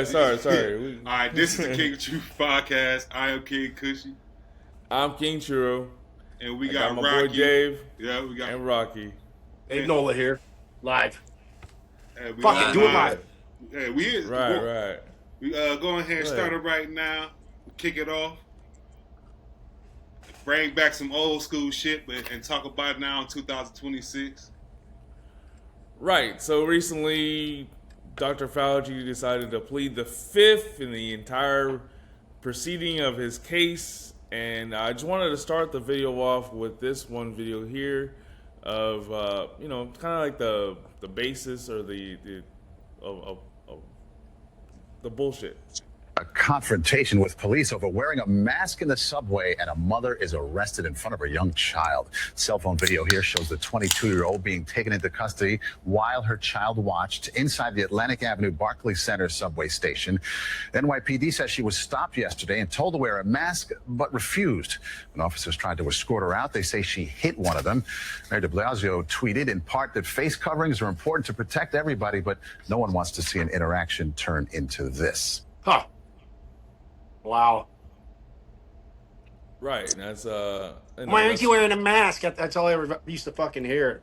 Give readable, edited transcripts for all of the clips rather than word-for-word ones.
Sorry. All right, this is the King of Truth podcast. I am King Cushy. I'm King Churro. And we I got my Roqui. boy Dave. Yeah, we got and Roqui. Hey, Nola here, live. We Fuck it, do it live. Hey, we is right. We go ahead and start it right now. Kick it off. Bring back some old school shit, and talk about it now in 2026. Right. So recently, Dr. Fauci decided to plead the fifth in the entire proceeding of his case, and I just wanted to start the video off with this one video here of kind of like the basis or the bullshit. A confrontation with police over wearing a mask in the subway, and a mother is arrested in front of her young child. Cell phone video here shows the 22-year-old being taken into custody while her child watched inside the Atlantic Avenue Barclays Center subway station. NYPD says she was stopped yesterday and told to wear a mask, but refused. When officers tried to escort her out, they say she hit one of them. Mayor de Blasio tweeted in part that face coverings are important to protect everybody, but no one wants to see an interaction turn into this. Huh. Wow. Right. That's Why aren't you wearing a mask? That's all I ever used to fucking hear.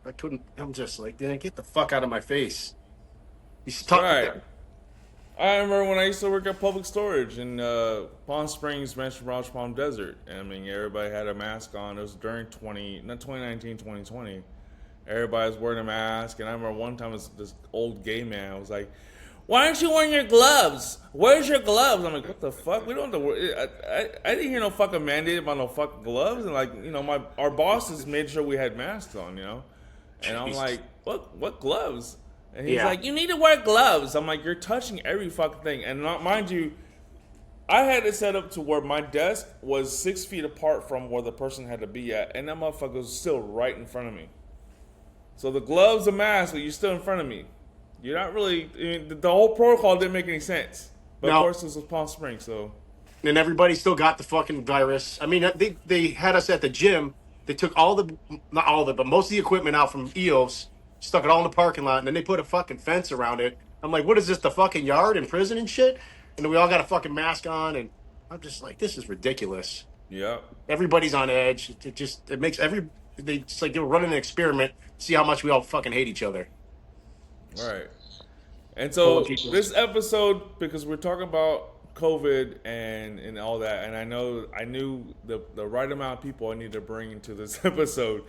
I'm just like, get the fuck out of my face. You should talk right. about that. I remember when I used to work at Public Storage in Palm Springs, Mansion Rouge, Palm Desert. And I mean, everybody had a mask on. It was during 2019, 2020. Everybody was wearing a mask. And I remember one time this old gay man was like, "Why aren't you wearing your gloves? Where's your gloves?" I'm like, what the fuck? We don't have to worry. I didn't hear no fucking mandate about no fucking gloves. And like, our bosses made sure we had masks on, And I'm like, what gloves? And he's like, "You need to wear gloves." I'm like, you're touching every fucking thing. And mind you, I had it set up to where my desk was 6 feet apart from where the person had to be at. And that motherfucker was still right in front of me. So the gloves, the mask, you're still in front of me. You're not really. The whole protocol didn't make any sense. But of course, this was Palm Springs, so. And everybody still got the fucking virus. I mean, they had us at the gym. They took not all of it, but most of the equipment out from EOS, stuck it all in the parking lot, and then they put a fucking fence around it. I'm like, what is this, the fucking yard in prison and shit? And then we all got a fucking mask on, and I'm just like, this is ridiculous. Yeah. Everybody's on edge. It makes it's like they were running an experiment, see how much we all fucking hate each other. Right. And so this episode, because we're talking about COVID and all that, and I knew the right amount of people I need to bring into this episode,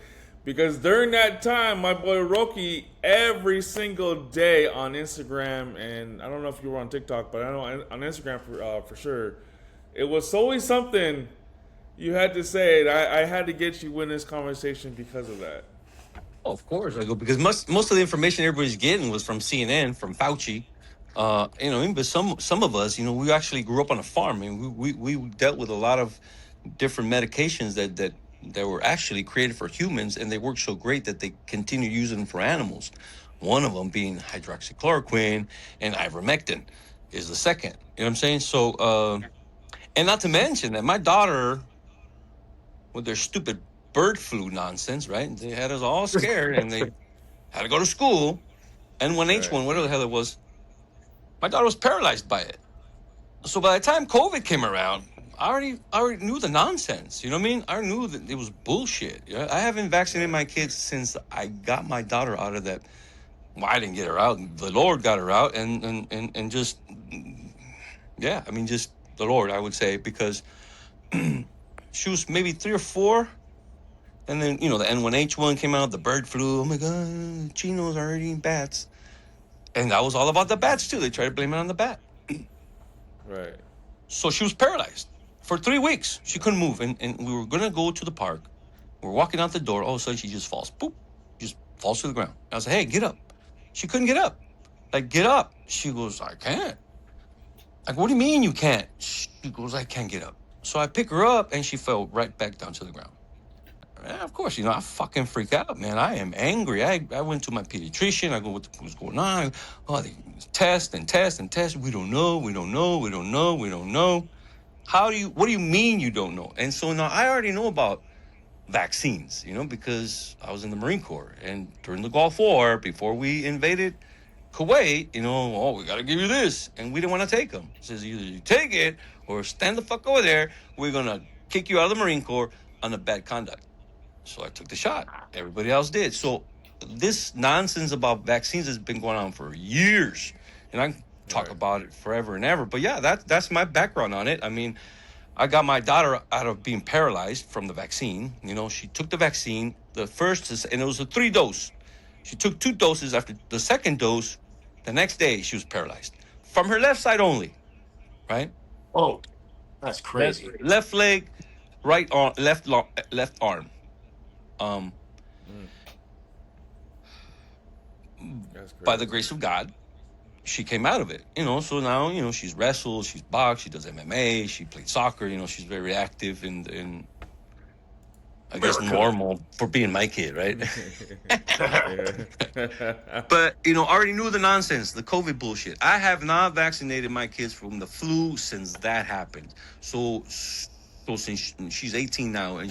because during that time, my boy Roqui, every single day on Instagram, and I don't know if you were on TikTok, but I know on Instagram for sure, it was always something you had to say, and I had to get you in this conversation because of that. Oh, of course I go, because most of the information everybody's getting was from CNN, from Fauci. But some of us, we actually grew up on a farm, and we dealt with a lot of different medications that were actually created for humans, and they worked so great that they continued using them for animals. One of them being hydroxychloroquine, and ivermectin is the second. You know what I'm saying? So, and not to mention that my daughter, with their stupid bird flu nonsense, right? They had us all scared, and they had to go to school. N1H1, whatever the hell it was. My daughter was paralyzed by it. So by the time COVID came around, I already knew the nonsense. You know what I mean? I knew that it was bullshit. I haven't vaccinated my kids since I got my daughter out of that. Well, I didn't get her out. The Lord got her out, and just, yeah, I mean, just the Lord, I would say, because she was maybe 3 or 4. And then, the N1H1 came out, the bird flu. Oh, my God, chinos are eating bats. And that was all about the bats, too. They tried to blame it on the bat. Right. So she was paralyzed for 3 weeks. She couldn't move. And we were going to go to the park. We're walking out the door. All of a sudden, she just falls. Boop. Just falls to the ground. I was like, hey, get up. She couldn't get up. Like, get up. She goes, I can't. Like, what do you mean you can't? She goes, I can't get up. So I pick her up, and she fell right back down to the ground. Yeah, of course, I fucking freak out, man. I am angry. I went to my pediatrician. I go, what's going on? Oh, they test and test and test. We don't know. What do you mean you don't know? And so now I already know about vaccines, because I was in the Marine Corps. And during the Gulf War, before we invaded Kuwait, we got to give you this. And we didn't want to take them. He says, either you take it or stand the fuck over there. We're going to kick you out of the Marine Corps on a bad conduct. So I took the shot. Everybody else did. So this nonsense about vaccines has been going on for years. And I can talk about it forever and ever. But yeah, that's my background on it. I mean, I got my daughter out of being paralyzed from the vaccine. She took the vaccine, the first, and it was a 3-dose. She took 2 doses. After the second dose, the next day she was paralyzed from her left side only, right? Oh, that's crazy. Left leg, right arm, left arm. That's crazy. By the grace of God, she came out of it. So now she's wrestled, she's boxed, she does MMA, she played soccer. She's very active and I guess normal for being my kid, right? But I already knew the nonsense, the COVID bullshit. I have not vaccinated my kids from the flu since that happened. So since she's 18 now, and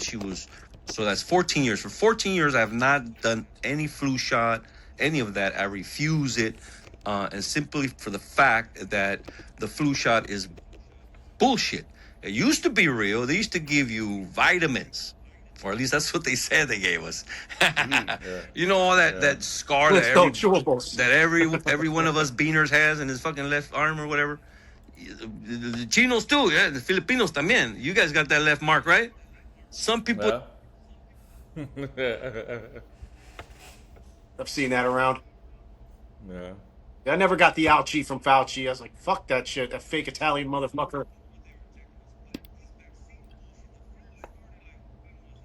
so that's 14 years. For 14 years, I have not done any flu shot, any of that. I refuse it, and simply for the fact that the flu shot is bullshit. It used to be real. They used to give you vitamins. Or at least that's what they said they gave us. All that scar that every one of us beaners has in his fucking left arm or whatever. The Chinos too, yeah. The Filipinos también. You guys got that left mark, right? Some people. I've seen that around. Yeah. I never got the ouchie from Fauci. I was like, fuck that shit, that fake Italian motherfucker.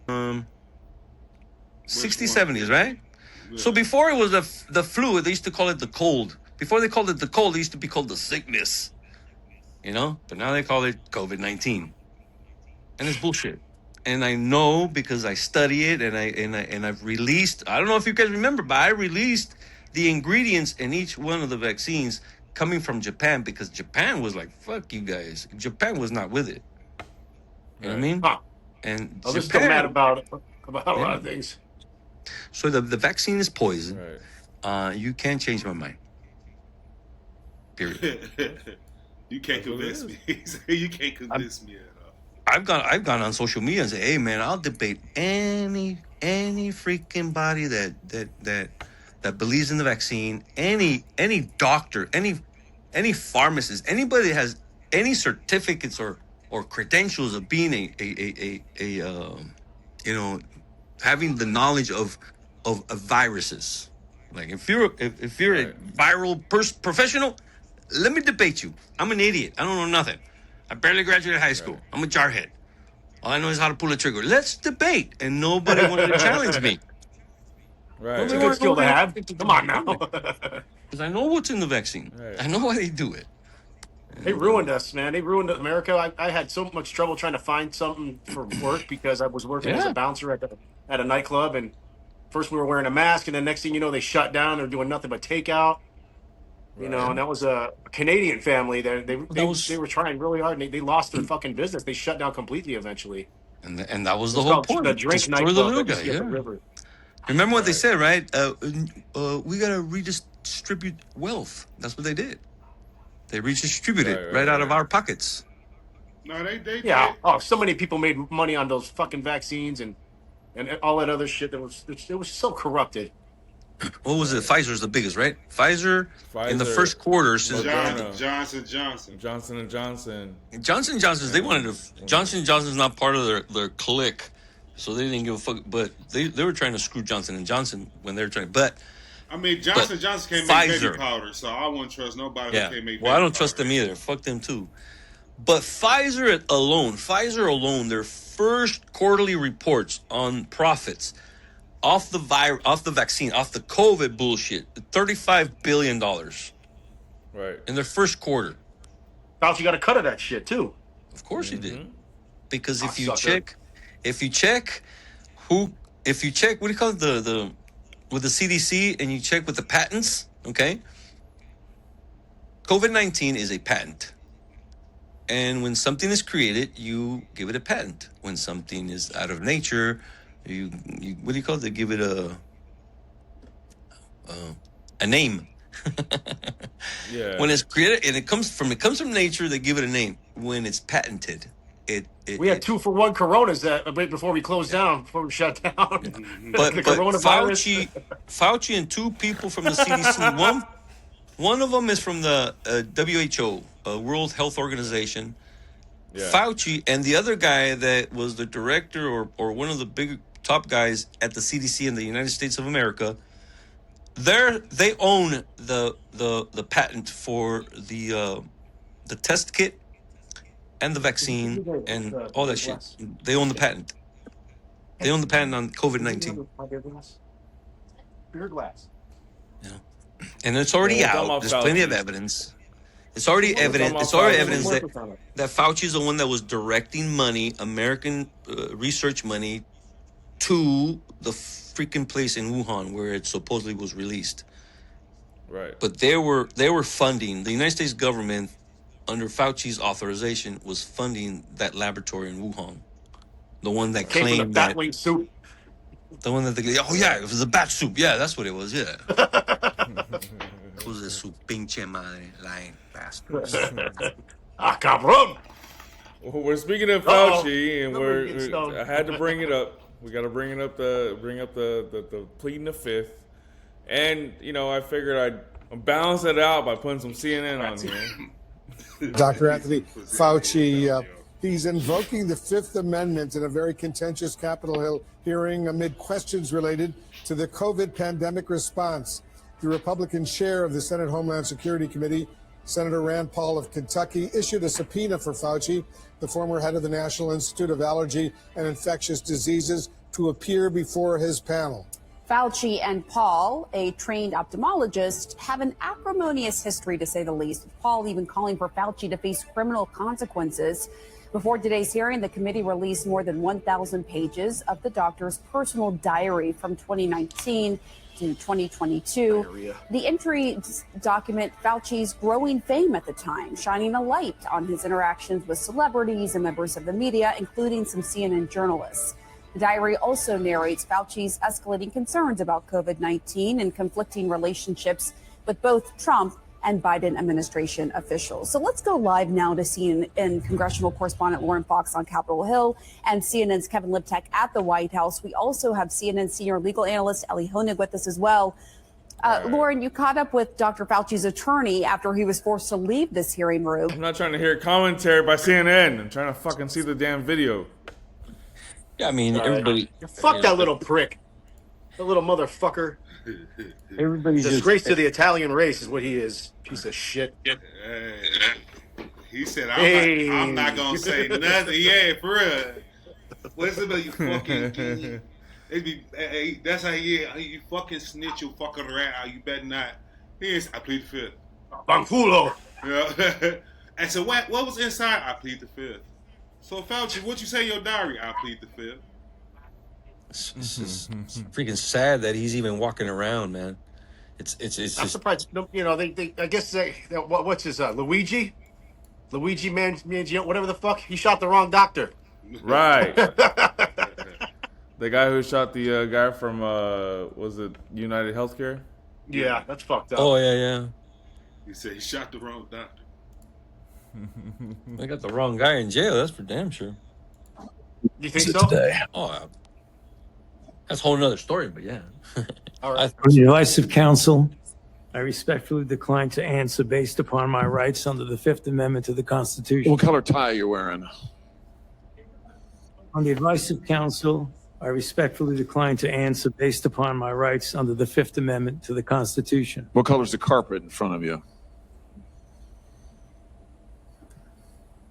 60s, 70s, right? Yeah. So before it was the flu, they used to call it the cold. Before they called it the cold, it used to be called the sickness. But now they call it COVID-19. And it's bullshit. And I know because I study it and I've released, I don't know if you guys remember, but I released the ingredients in each one of the vaccines coming from Japan because Japan was like, fuck you guys. Japan was not with it. You know what I mean? Huh. And I'm still mad about a lot of things. So the vaccine is poison. Right. You can't change my mind. Period. You can't convince me. You can't convince me at all. I've gone on social media and say, hey man, I'll debate any freaking body that believes in the vaccine, any doctor, any pharmacist, anybody that has any certificates or credentials of being having the knowledge of viruses. Like if you're a viral professional, let me debate you. I'm an idiot. I don't know nothing. I barely graduated high school. I'm a jarhead. All I know is how to pull a trigger. Let's debate. And nobody wanted to challenge me. Right. It's a good skill to have. Come on now. Because I know what's in the vaccine. Right. I know why they do it. They ruined us, man. They ruined America. I had so much trouble trying to find something for work because I was working as a bouncer at a nightclub. And first we were wearing a mask, and then next thing you know, they shut down. They're doing nothing but takeout. And that was a Canadian family. They were trying really hard, and they lost their fucking business. They shut down completely eventually. And that was the whole point. The drink nightclub the little guy. The river. Remember what they said, right? We got to redistribute wealth. That's what they did. They redistributed it right out of our pockets. No, they yeah. Oh, so many people made money on those fucking vaccines and all that other shit. It was so corrupted. What was it? Pfizer's the biggest, right? Pfizer in the first quarter since Johnson and Johnson. Johnson Johnson's they wanted to. Johnson Johnson's not part of their clique, so they didn't give a fuck. But they were trying to screw Johnson and Johnson when they were trying. But I mean, Johnson can't make baby powder, so I wouldn't trust nobody who can't make baby powder. Well, I don't trust them either. Fuck them too. But Pfizer alone, their first quarterly reports on profits off the vaccine, off the COVID bullshit, $35 billion. Right. In their first quarter. Fauci got a cut of that shit too. Of course he did. Because if you check, what do you call it, the with the CDC, and you check with the patents, okay? COVID-19 is a patent. And when something is created, you give it a patent. When something is out of nature, you what do you call it? They give it a name. Yeah. When it's created and it comes from nature, they give it a name. When it's patented, We had 2-for-1 Coronas that right before we closed down, before we shut down. But The but coronavirus. Fauci and two people from the CDC. One of them is from the WHO, World Health Organization. Yeah. Fauci and the other guy that was the director or one of the big top guys at the CDC in the United States of America. They own the patent for the test kit and the vaccine and all that shit. They own the patent. They own the patent on COVID-19. Beer glass. Yeah. And it's already Well, we're talking out. about There's plenty of Fauci. evidence. It's already evident. about It's already Fauci. evidence that Fauci is the one that was directing money, American research money, to the freaking place in Wuhan where it supposedly was released. Right. But they were funding, the United States government under Fauci's authorization was funding that laboratory in Wuhan. The one that Came from the claimed that bat wing soup. the one that they, oh yeah, it was a bat soup. Yeah, that's what it was. Yeah. It was a su pinche madre lying bastards. Ah, cabrón. Well, we're speaking of Uh-oh. Fauci, and Somebody getting stoned. I had to bring it up. We got to bring up the pleading the fifth, and I figured I'd balance it out by putting some CNN on here. Dr. Anthony Fauci, he's invoking the Fifth Amendment in a very contentious Capitol Hill hearing amid questions related to the COVID pandemic response. The Republican chair of the Senate Homeland Security Committee, Senator Rand Paul of Kentucky, issued a subpoena for Fauci, the former head of the National Institute of Allergy and Infectious Diseases, to appear before his panel. Fauci and Paul, a trained ophthalmologist, have an acrimonious history, to say the least, with Paul even calling for Fauci to face criminal consequences. Before today's hearing, the committee released more than 1,000 pages of the doctor's personal diary from 2019 to 2022. Diarrhea. The entries document Fauci's growing fame at the time, shining a light on his interactions with celebrities and members of the media, including some CNN journalists. The diary also narrates Fauci's escalating concerns about COVID-19 and conflicting relationships with both Trump and Biden administration officials. So let's go live now to CNN congressional correspondent Lauren Fox on Capitol Hill and CNN's Kevin Liptak at the White House. We also have CNN senior legal analyst Ellie Honig with us as well. Lauren, you caught up with Dr. Fauci's attorney after he was forced to leave this hearing room. I'm not trying to hear commentary by CNN. I'm trying to fucking see the damn video. Yeah, I mean, everybody. Fuck that little prick. The little motherfucker. Everybody's Disgrace to the Italian race is what he is. Piece of shit. He said, Hey. I'm not going to say nothing. Yeah, for real. What's it about you fucking... That's how you fucking snitch, you fucking rat. You better not. I plead the fifth. Banculo. Yeah. And so what was inside? I plead the fifth. So Fauci, what you say in your diary? I plead the fifth. It's freaking sad that he's even walking around, man. It's I'm just surprised. They I guess what's his Luigi Mangino, whatever the fuck. He shot the wrong doctor. Right. The guy who shot the guy from was it United Healthcare? Yeah, that's fucked up. oh yeah. He said he shot the wrong doctor. They got the wrong guy in jail. That's for damn sure. You think so? Oh, that's a whole nother story. But yeah. All right. On the advice of counsel, I respectfully decline to answer based upon my rights under the Fifth Amendment to the Constitution. What color tie are you wearing? On the advice of counsel, I respectfully decline to answer based upon my rights under the Fifth Amendment to the Constitution. What color's the carpet in front of you?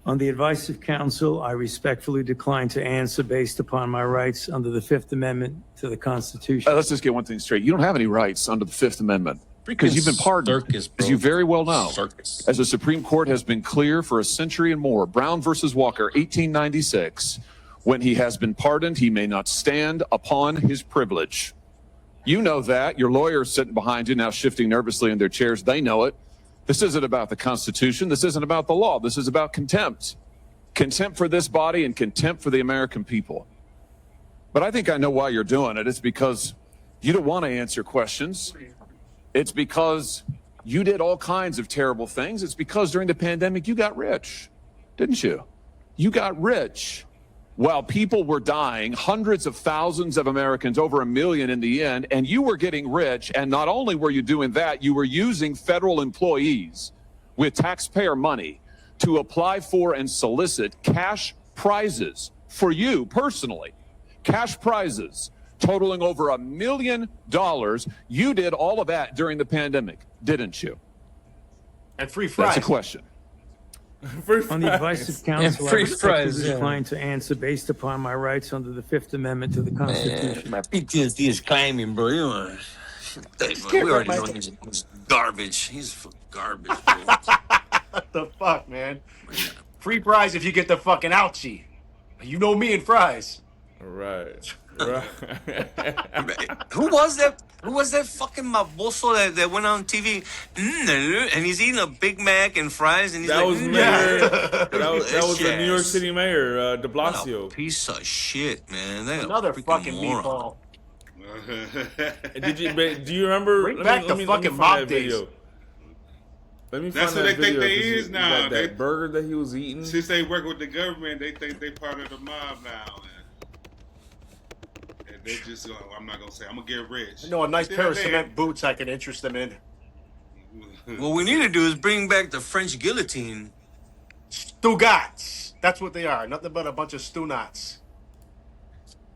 On the advice of counsel, I respectfully decline to answer based upon my rights under the Fifth Amendment to the Constitution. Let's just get one thing straight. You don't have any rights under the Fifth Amendment because you've been pardoned, Circus, bro. as you very well know. Circus. As the Supreme Court has been clear for a century and more, Brown versus Walker, 1896, when he has been pardoned, he may not stand upon his privilege. You know that. Your lawyers sitting behind you now shifting nervously in their chairs. They know it. This isn't about the Constitution. This isn't about the law. This is about contempt. Contempt for this body and contempt for the American people. But I think I know why you're doing it. It's because you don't want to answer questions. It's because you did all kinds of terrible things. It's because during the pandemic, you got rich, didn't you? You got rich while people were dying, hundreds of thousands of Americans, over 1 million in the end, and you were getting rich. And not only were you doing that, you were using federal employees with taxpayer money to apply for and solicit cash prizes for you personally, cash prizes totaling over $1 million. You did all of that during the pandemic, didn't you? And free fries. That's a question. On the advice of counsel, I free respectfully fries, yeah. decline to answer based upon my rights under the Fifth Amendment to the Constitution. My PTSD is climbing, bro. You know, we already know he's garbage. He's garbage, bro. What the fuck, man? Free fries if you get the fucking ouchie. You know me and fries. Right. Who was that? Who was that fucking maboso that went on TV? And he's eating a Big Mac and fries, and he's That like, was Mayor. That was the New York Yes. City Mayor, De What a Blasio. piece of shit, man. That Another freaking fucking moron. meatball. Do you remember? Bring back the fucking find mob that days. video. Let me That's find what that they think video, they 'cause is now. That They- burger that he was eating. Since they work with the government, they think they part of the mob now. And they just, I'm not gonna say, I'm gonna get rich. I know a nice They're pair of there. cement boots I can interest them in. What we need to do is bring back the French guillotine. Stugats. That's what they are. Nothing but a bunch of stew-knots.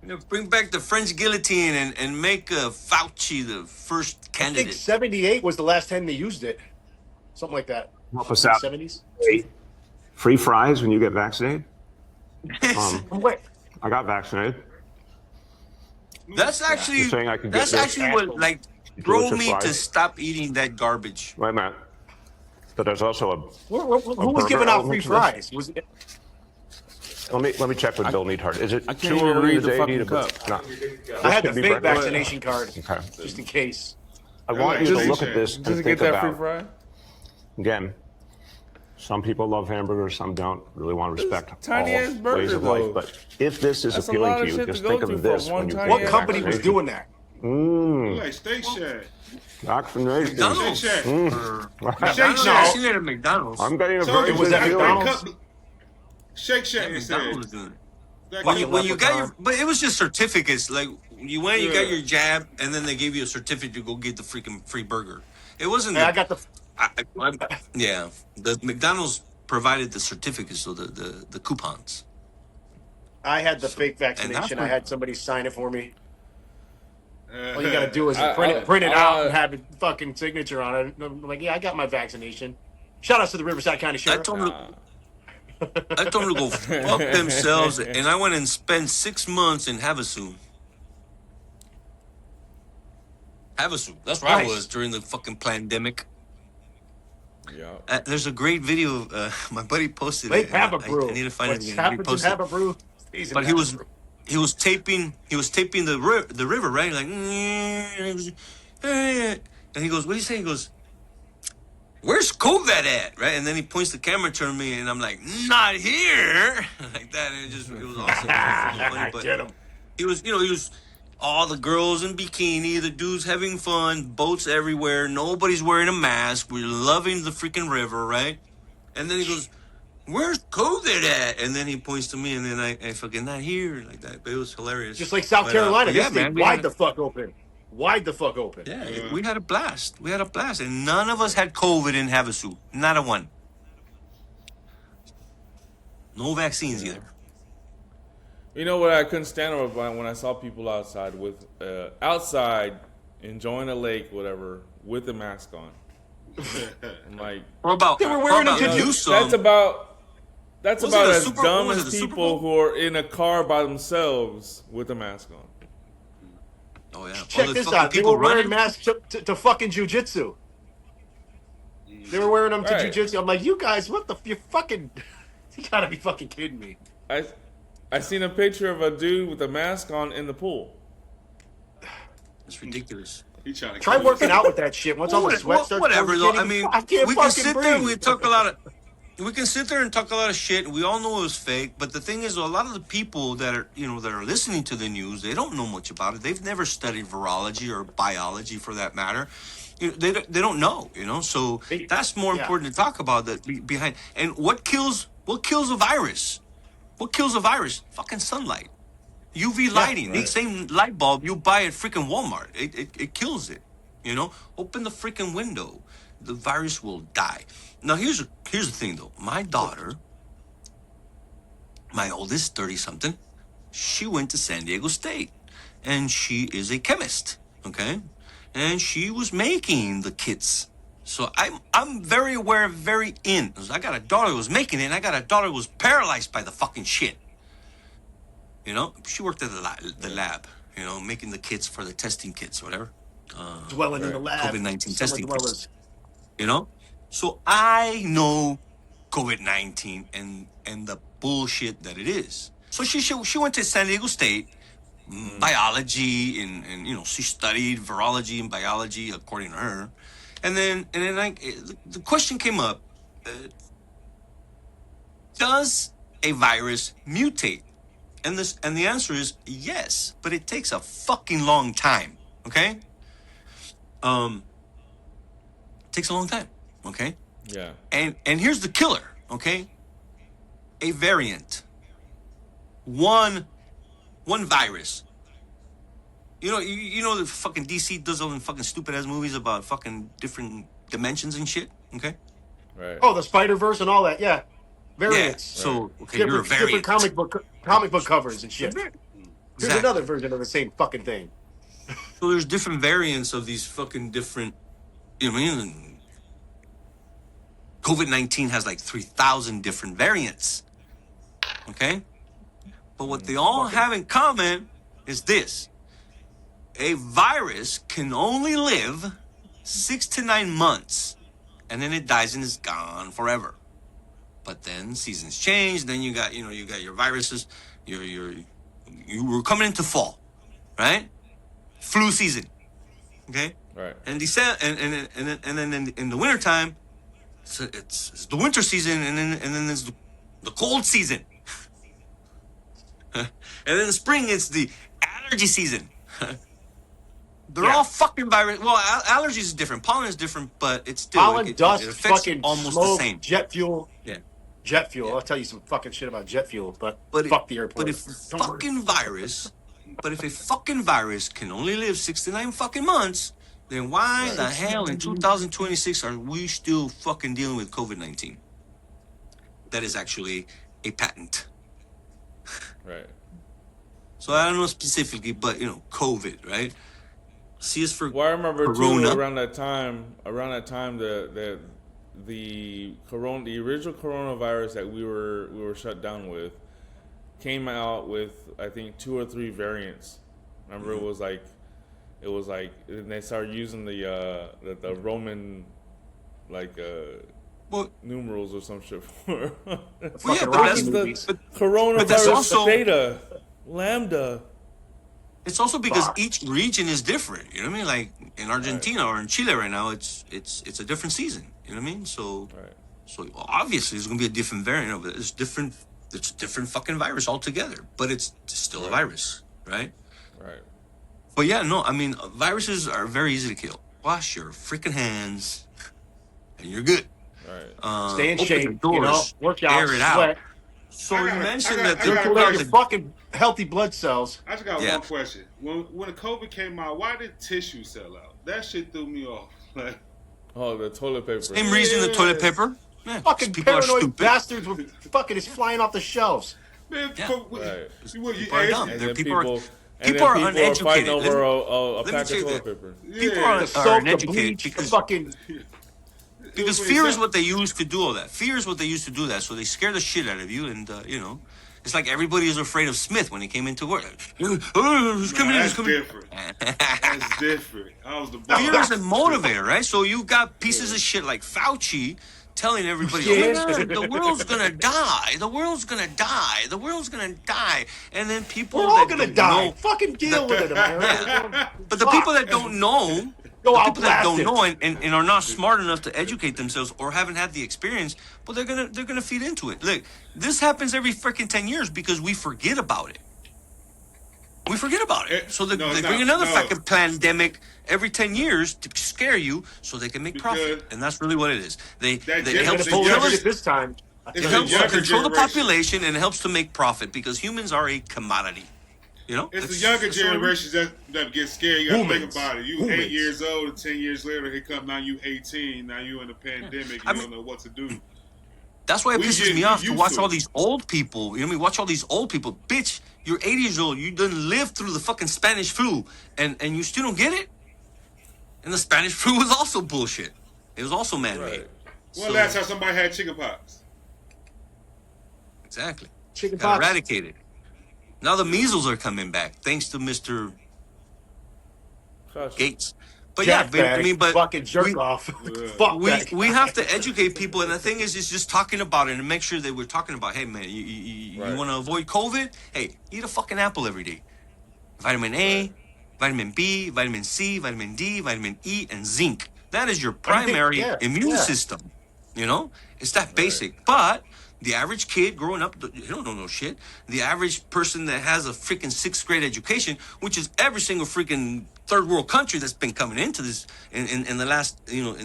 You know, bring back the French guillotine and make Fauci the first I think candidate. 78 was the last time they used it. Something like that. Help us out. 70s? Free fries when you get vaccinated? Wait. I got vaccinated. That's actually You're saying I can get that's this? actually what like You drove can me fries? to stop eating that garbage. Wait a minute. But there's also a. Who was burger giving out free element to this? fries? Was it, Let me check with Bill Neathart. Is it I can't 2 even of them read is the 80 fucking to cup. no. I had the could be fake breakfast. vaccination card, Okay. just in case. I want you to look at this Just and to think get that free about, fry. again, some people love hamburgers, some don't. Really want to respect tiny all ass burger, ways of though. life. But if this is That's a appealing lot to of you, shit just to think go through of for this one when you tiny get What ass company was vaccination. doing that? Like Steak Shack. Vaccination. McDonald's. Shake Shack. McDonald's. Shake I've Shack. seen it at McDonald's. I'm getting a So very it was good that feeling. McDonald's. Shake Shack. It said. McDonald's is doing it. That When you company- got your, but it was just certificates. Like you went, you got Yeah. your jab, and then they gave you a certificate to go get the freaking free burger. It wasn't. Hey, I got the. Yeah, the McDonald's provided the certificates, so the coupons. I had the fake that's vaccination. I when- had somebody sign it for me. All you gotta do is print it I- out and have a fucking signature on it. I'm like, yeah, I got my vaccination. Shout out to the Riverside County I Sheriff. told them to go fuck themselves, and I went and spent 6 months in Havasu. Havasu. That's where I Nice. was during the fucking Plandemic. Yeah. There's a great video. My buddy posted Lake it. and Havabrew. I need to find What's it again. happened to Repost it. Havabrew stays in But he was Havabrew. he was taping the river, right? Like, and he goes, "What do you say?" He goes, "Where's COVID at?" Right? And then he points the camera to me, and I'm like, "Not here," like that. And it was awesome. It was funny, but Get him. he was all the girls in bikini, the dudes having fun, boats everywhere, nobody's wearing a mask. We're loving the freaking river, right? And then he goes, "Where's COVID at?" And then he points to me, and then I fucking not here like that. But it was hilarious. Just like South But, Carolina, yeah, this thing man, we wide had- the fuck open. Wide the fuck open. Yeah, we had a blast. We had a blast, and none of us had COVID in Havasu. Not a one. No vaccines either. You know what I couldn't stand about when I saw people outside enjoying a lake, whatever, with a mask on. I'm like, Or about They were wearing or about them to Newsom. that's Was about it a as Super- dumb was it as a Super people Bowl? who are in a car by themselves with a mask on. Oh yeah. Check All the this fucking out. They people were wearing running. masks to fucking jujitsu. They were wearing them to Right. jujitsu. I'm like, you guys, what the? You fucking. You gotta be fucking kidding me. I seen a picture of a dude with a mask on in the pool. It's ridiculous. He trying to Try kill working us. out with that shit. Once all the sweat starts Whatever pouring, though. you I can't mean, even- I can't we can fucking sit there and breathe. we talk a lot of. we can sit there and talk a lot of shit, and we all know it was fake. But the thing is, a lot of the people that are, that are listening to the news, they don't know much about it. They've never studied virology or biology, for that matter. They don't know. So that's more important to talk about. That behind, and what kills a virus? What kills a virus? Fucking sunlight, UV lighting. The same light bulb you buy at freaking Walmart. It kills it. Open the freaking window. The virus will die. Now, here's the thing, though. My daughter, my oldest, 30-something, she went to San Diego State, and she is a chemist, okay? And she was making the kits. So I'm very aware, very in. I got a daughter who was making it, and I got a daughter who was paralyzed by the fucking shit. She worked at the lab, making the kits for the testing kits, whatever. Dwelling in the lab. COVID-19 testing kits. So I know COVID-19 and the bullshit that it is. So she went to San Diego State, biology, and she studied virology and biology according to her. And then the question came up, does a virus mutate? And the answer is yes, but it takes a fucking long time, okay? It takes a long time, okay? Yeah. And here's the killer, okay? A variant. One virus. You know the fucking DC does all them fucking stupid ass movies about fucking different dimensions and shit, okay? Right. Oh, the Spider-Verse and all that, yeah. Variants. Yeah. So you're a variant. Different comic book covers and shit. Here's Exactly. another version of the same fucking thing. So there's different variants of these fucking different, COVID-19 has like 3,000 different variants, okay? But what they all have in common is this. A virus can only live 6 to 9 months, and then it dies and is gone forever. But then seasons change. Then you got your viruses. You were coming into fall, right? Flu season, okay? Right. And December, and then in the wintertime, it's the winter season, and then there's the cold season, and then in the spring it's the allergy season. They're all fucking virus. Well, allergies is different. Pollen is different, but it's still pollen, dust, it affects fucking almost smoke, the same. jet fuel. Yeah. Jet fuel. I'll tell you some fucking shit about jet fuel, but fuck the airport. But if a fucking virus can only live 6 to 9 fucking months, then why the hell in 2026 are we still fucking dealing with COVID-19? That is actually a patent. Right. So I don't know specifically, but COVID, right? C is for Well, I remember Corona. too around that time the original coronavirus that we were shut down with came out with, I think, 2 or 3 variants. Remember, it was like and they started using the Roman numerals or some shit for Well, yeah, but that's the coronavirus but that's also theta, lambda. It's also because each region is different. You know what I mean? Like in Argentina or in Chile right now, it's a different season. You know what I mean? So obviously there's gonna be a different variant of it. It's different. It's a different fucking virus altogether, but it's still a virus, right? Right. But yeah, no, I mean viruses are very easy to kill. Wash your freaking hands, and you're good. Right. Stay in open shape, the doors, work out, air it out. sweat. So you mentioned that I got Pull out your question. fucking healthy blood cells. I just got one question. When the COVID came out, why did tissue sell out? That shit threw me off. Like, oh, the toilet paper. Same reason the toilet paper. Yeah, fucking people are paranoid stupid. bastards were fucking is flying off the shelves. man, Yeah. Right. People are dumb. And They're then people are people are uneducated. fighting over Let a me pack of tell you toilet that. paper. People are The soap, the uneducated bleach, the because fucking fear is what they use to do all that. Fear is what they used to do that. So they scare the shit out of you, and it's like everybody is afraid of Smith when he came into work. Who's coming in? That's Who's coming in? different. That's different. I was the boss. Fear is a motivator, right? So you got pieces of shit like Fauci telling everybody, "Oh my God, the world's gonna die. The world's gonna die. The world's gonna die," and then people we're all that gonna don't die. know- Fucking deal with it, America. But the people that don't know Go The out people that don't blasting. know and are not smart enough to educate themselves or haven't had the experience, well, they're gonna feed into it. Look, this happens every freaking 10 years because we forget about it. We forget about it. So they bring another fucking pandemic every 10 years to scare you so they can make profit. And that's really what it is. It helps to kill us. This time. It helps to control the population and it helps to make profit because humans are a commodity. You know? It's the younger generations that get scared. You got to think about it. You 8 years old, and 10 years later, here come now you 18. Now you in a pandemic. You don't know what to do. That's why it pisses me off to watch all these old people. You know what I mean? Watch all these old people. Bitch, you're 80 years old. You done lived through the fucking Spanish flu, and you still don't get it? And the Spanish flu was also bullshit. It was also man-made. Right. Well, last time somebody had chickenpox. Exactly. Chickenpox. Eradicated. Now the measles are coming back, thanks to Mr. Gates. But Jack yeah, I mean, but fucking jerk off. Fuck we have to educate people, and the thing is just talking about it and make sure that we're talking about, hey man, you want to avoid COVID? Hey, eat a fucking apple every day. Vitamin A, vitamin B, vitamin C, vitamin D, vitamin E, and zinc. That is your primary immune system. You know, it's that basic. But the average kid growing up, you don't know no shit. The average person that has a freaking 6th grade education, which is every single freaking third world country that's been coming into this in the last, you know,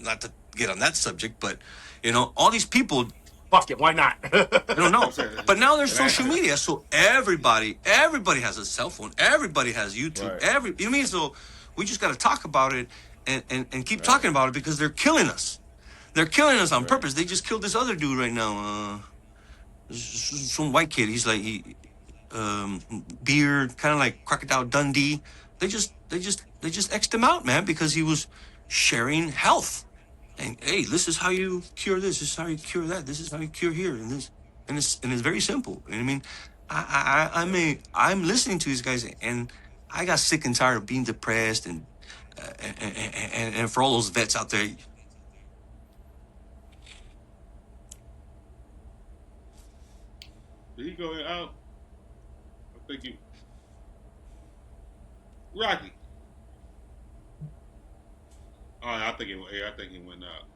not to get on that subject, but, you know, all these people. Fuck it, why not? I don't know. But now there's social media, so everybody has a cell phone. Everybody has YouTube. You know what I mean? So we just got to talk about it and keep talking about it because they're killing us. They're killing us on purpose. They just killed this other dude right now. Some white kid. He's like beard, kind of like Crocodile Dundee. They just X'd him out, man, because he was sharing health. And hey, this is how you cure this. This is how you cure that. This is how you cure here. And it's very simple. You know what I mean? I'm listening to these guys, and I got sick and tired of being depressed and for all those vets out there. Did he go out? I think you. Roqui. Oh, I think he went out.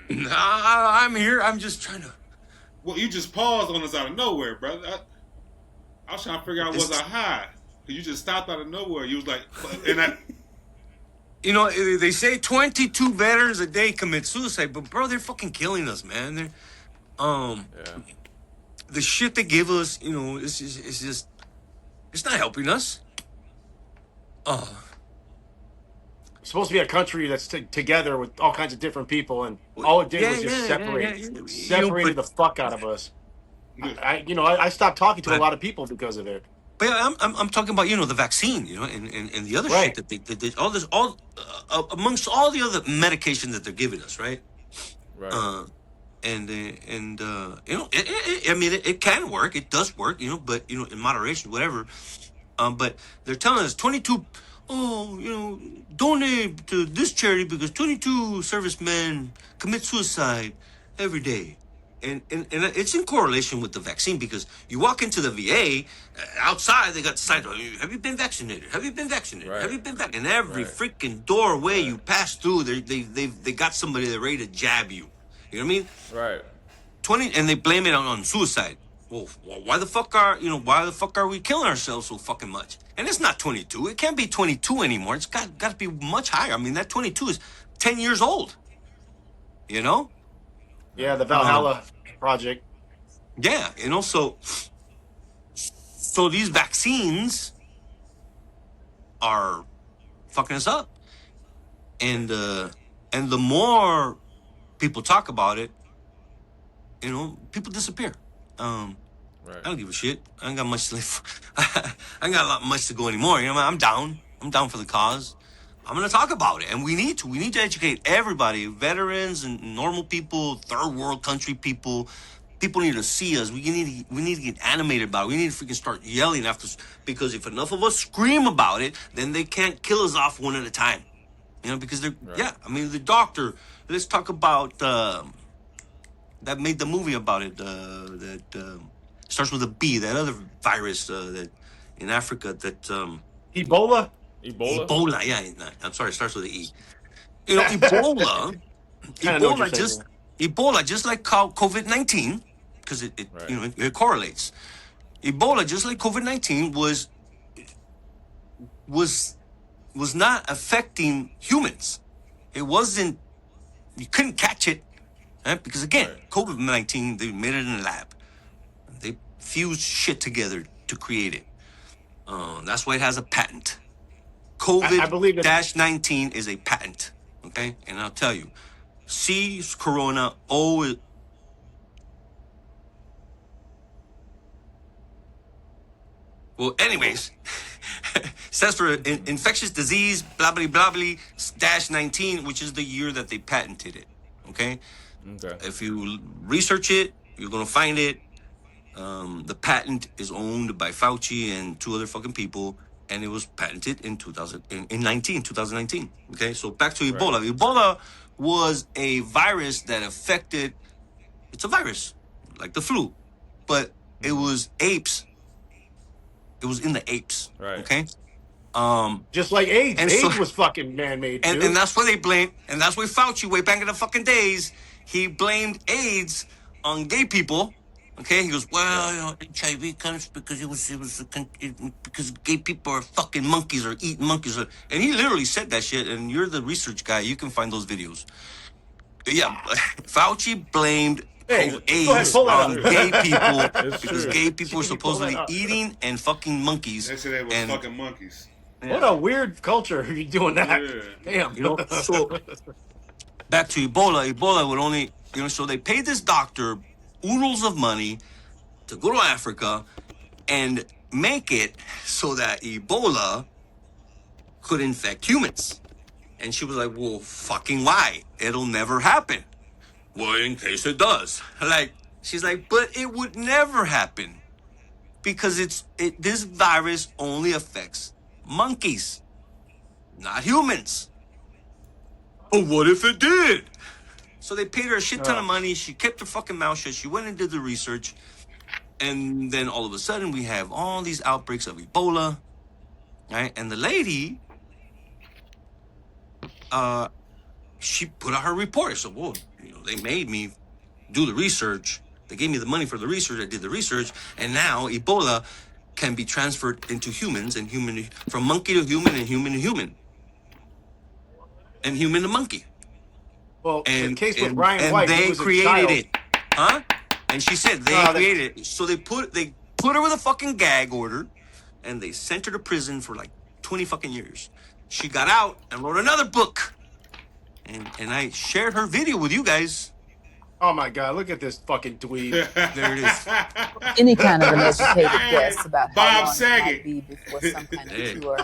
Nah, I'm here. I'm just trying to. Well, you just paused on us out of nowhere, brother. I was trying to figure out was I high? Cause you just stopped out of nowhere. You was like, and I. You know, they say 22 veterans a day commit suicide, but bro, they're fucking killing us, man. They're the shit they give us, you know, it's just it's not helping us. It's supposed to be a country that's together with all kinds of different people, and all it did was just separated the fuck out of us. I stopped talking to a lot of people because of it. But yeah, I'm talking about, you know, the vaccine, you know, and the other shit that they all amongst all the other medication that they're giving us, right? Right. And you know, I mean, it can work, it does work, you know, but you know, in moderation, whatever. But they're telling us 22. Oh, you know, donate to this charity because 22 servicemen commit suicide every day. And it's in correlation with the vaccine because you walk into the VA, outside they got the sign, have you been vaccinated? Have you been vaccinated? Right. Have you been vaccinated? And every freaking doorway you pass through, they got somebody that's ready to jab you. You know what I mean? Right. 20, and they blame it on suicide. Well, why the fuck are we killing ourselves so fucking much? And it's not 22. It can't be 22 anymore. It's got to be much higher. I mean, that 22 is 10 years old. You know? Yeah, the Valhalla project. Yeah, you know, so these vaccines are fucking us up. And the more people talk about it, you know, people disappear. I don't give a shit. I ain't got much to live. I ain't got much to go anymore. You know, I'm down. I'm down for the cause. I'm gonna talk about it, and we need to educate everybody, veterans and normal people, third world country people. People need to see us. We need to get animated about it. We need to freaking start yelling after, because if enough of us scream about it, then they can't kill us off one at a time. You know, because they're I mean, the doctor. Let's talk about that made the movie about it. That starts with a B. That other virus that in Africa that Ebola. Ebola? Yeah, I'm sorry, it starts with an E. You know, Ebola, Ebola, just like COVID-19, because it Right. you know it correlates. Ebola, just like COVID-19, was not affecting humans. It wasn't. You couldn't catch it, right? Because again, Right. COVID-19, they made it in a lab. They fused shit together to create it. That's why it has a patent. I believe that. COVID-19 is a patent. Okay, and I'll tell you, C is Corona, O is. Well, anyways, stands for infectious disease, blah, blah, blah, blah, -19, which is the year that they patented it. Okay? Okay. If you research it, you're going to find it. The patent is owned by Fauci and 2 other fucking people, and it was patented in 2019. Okay? So back to Ebola. Right. Ebola was a virus that affected, it's a virus, like the flu, but it was apes. It was in the apes. Right. Okay. Just like AIDS. And AIDS so- was fucking man-made, dude. And that's why they blamed, and that's why Fauci, way back in the fucking days, he blamed AIDS on gay people. Okay, he goes, well, you know, HIV comes because because gay people are fucking monkeys or eating monkeys, and he literally said that shit. And you're the research guy, you can find those videos. Yeah, Fauci blamed AIDS on gay people because gay people were supposedly eating and fucking monkeys. They said they were fucking monkeys. Yeah. What a weird culture are you doing that? Yeah. Damn. You know, so back to Ebola. Ebola would only, you know, so they paid this doctor oodles of money to go to Africa and make it so that Ebola could infect humans. And she was like, well, fucking why? It'll never happen. Well, in case it does. Like, she's like, but it would never happen because this virus only affects monkeys, not humans. But what if it did? So they paid her a shit ton of money. She kept her fucking mouth shut. She went and did the research. And then all of a sudden we have all these outbreaks of Ebola. Right? And the lady, she put out her report. So, well, you know, they made me do the research. They gave me the money for the research. I did the research. And now Ebola can be transferred into humans and from monkey to human and human to human. And human to monkey. Well, And, in the case with and, Ryan and White, he they was a created child. it. Huh? And she said they created it. So they put her with a fucking gag order and they sent her to prison for like 20 fucking years. She got out and wrote another book. And I shared her video with you guys. Oh my God, look at this fucking dweeb. There it is. Any kind of an educated guess about Bob how long Saget. it might be before some kind of cure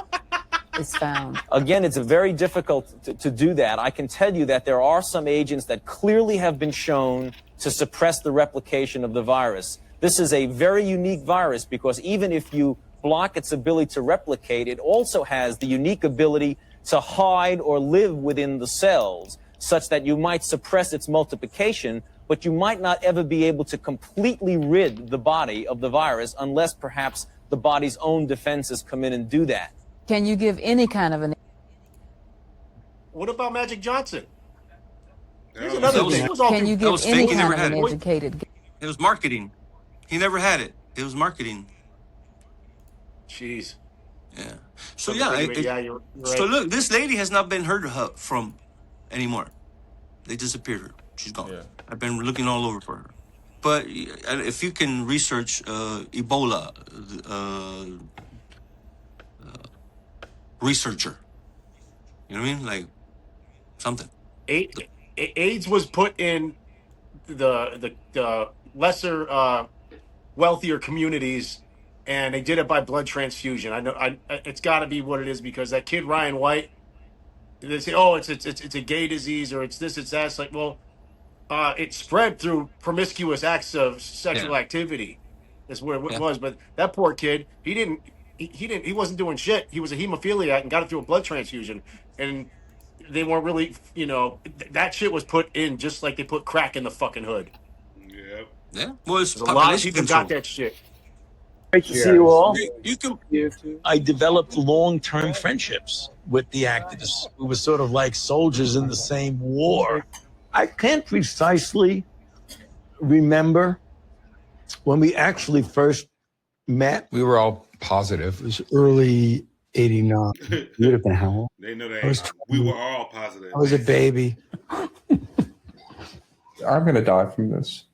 is found. Again, it's very difficult to do that. I can tell you that there are some agents that clearly have been shown to suppress the replication of the virus. This is a very unique virus because even if you block its ability to replicate, it also has the unique ability to hide or live within the cells, such that you might suppress its multiplication, but you might not ever be able to completely rid the body of the virus unless perhaps the body's own defenses come in and do that. Can you give any kind of an... What about Magic Johnson? Here's That another was- thing. It was all Can you that give was any fake. He kind never of had an it. educated guess? It was marketing. He never had it. It was marketing. Jeez. Yeah. So yeah. You're right. So look, this lady has not been heard from anymore. They disappeared her. She's gone. Yeah. I've been looking all over for her. But if you can research Ebola, researcher, you know what I mean? Like something. AIDS was put in the lesser wealthier communities, and they did it by blood transfusion. I know it's got to be what it is because that kid Ryan White, they say, oh, it's a gay disease or it's this, it's that. It's like, well, it spread through promiscuous acts of sexual activity. That's where it was. But that poor kid, he wasn't doing shit. He was a hemophiliac and got it through a blood transfusion, and they weren't really, that shit was put in just like they put crack in the fucking hood. Yep. Yeah. Well, it's There's a lot of population people control. got that shit. Great to see you all. I developed long-term friendships with the activists. We were sort of like soldiers in the same war. I can't precisely remember when we actually first met. We were all positive. It was early '89. You would have been how old? They know that we were all positive. I was a baby. I'm going to die from this.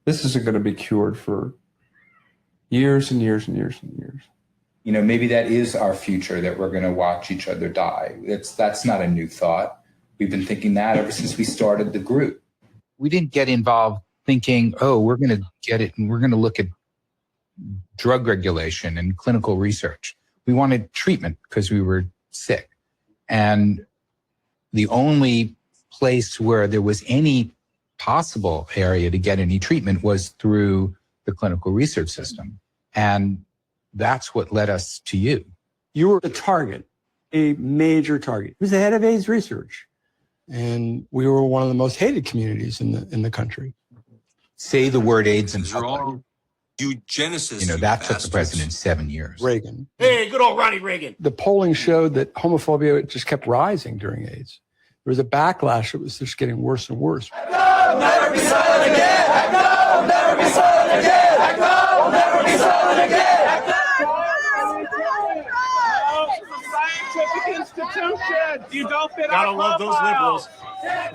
This isn't going to be cured for years and years and years and years. You know, maybe that is our future, that we're going to watch each other die. That's not a new thought. We've been thinking that ever since we started the group. We didn't get involved thinking, oh, we're going to get it and we're going to look at drug regulation and clinical research. We wanted treatment because we were sick. And the only place where there was any possible area to get any treatment was through the clinical research system. And that's what led us to you. You were a target, a major target. He was the head of AIDS research. And we were one of the most hated communities in the country. Say the word AIDS in They're public. all eugenicists. You know, that took the president 7 years. Reagan. Hey, good old Ronnie Reagan. The polling showed that homophobia just kept rising during AIDS. There was a backlash. It was just getting worse and worse. Never be silent again. No, never be silent again. No, never be silent again. Scientific institution. You don't fit Gotta our love those profile.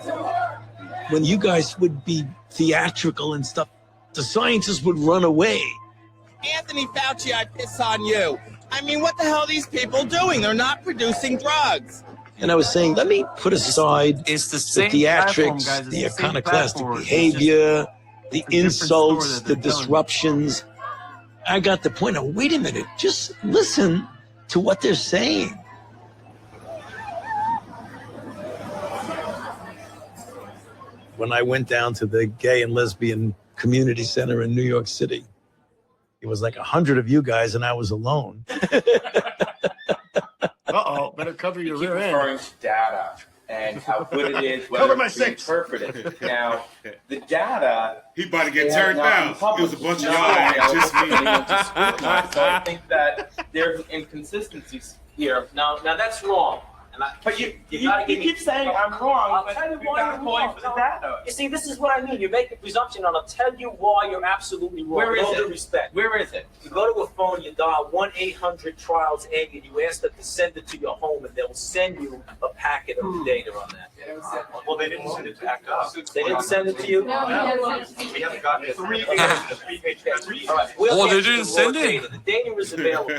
liberals. When you guys would be theatrical and stuff, the scientists would run away. Anthony Fauci, I piss on you. I mean, what the hell are these people doing? They're not producing drugs. And I was saying, let me put aside It's the the same platform, theatrics, guys. It's the the same iconoclastic platform. It's behavior, the a different insults, story that the they're telling. disruptions. I got the point of, wait a minute, just listen to what they're saying. When I went down to the gay and lesbian community center in New York City, it was like 100 of you guys and I was alone. Uh-oh, better cover your keep rear referring end. to data and how good it is, Cover whether my it's being six. interpreted. Now, the data... He about to get they have turned not down. been published. It was a bunch of It's y'all not and available just for me. anyone to scrutinize. So I think that there's inconsistencies here. Now that's wrong. But you keep saying I'm wrong. I'll tell you why you're wrong. For the data. You see, this is what I mean. You make a presumption, and I'll tell you why you're absolutely wrong. Where is With all it? due respect. Where is it? You go to a phone, you dial 1-800-TRIALS-A, and you ask them to send it to your home, and they'll send you a packet of the data on that. Well, they didn't send it back to us. They didn't send it to you? We haven't gotten it. 3-page. All right. We'll Oh, they get you didn't the raw send it? data. The data is available.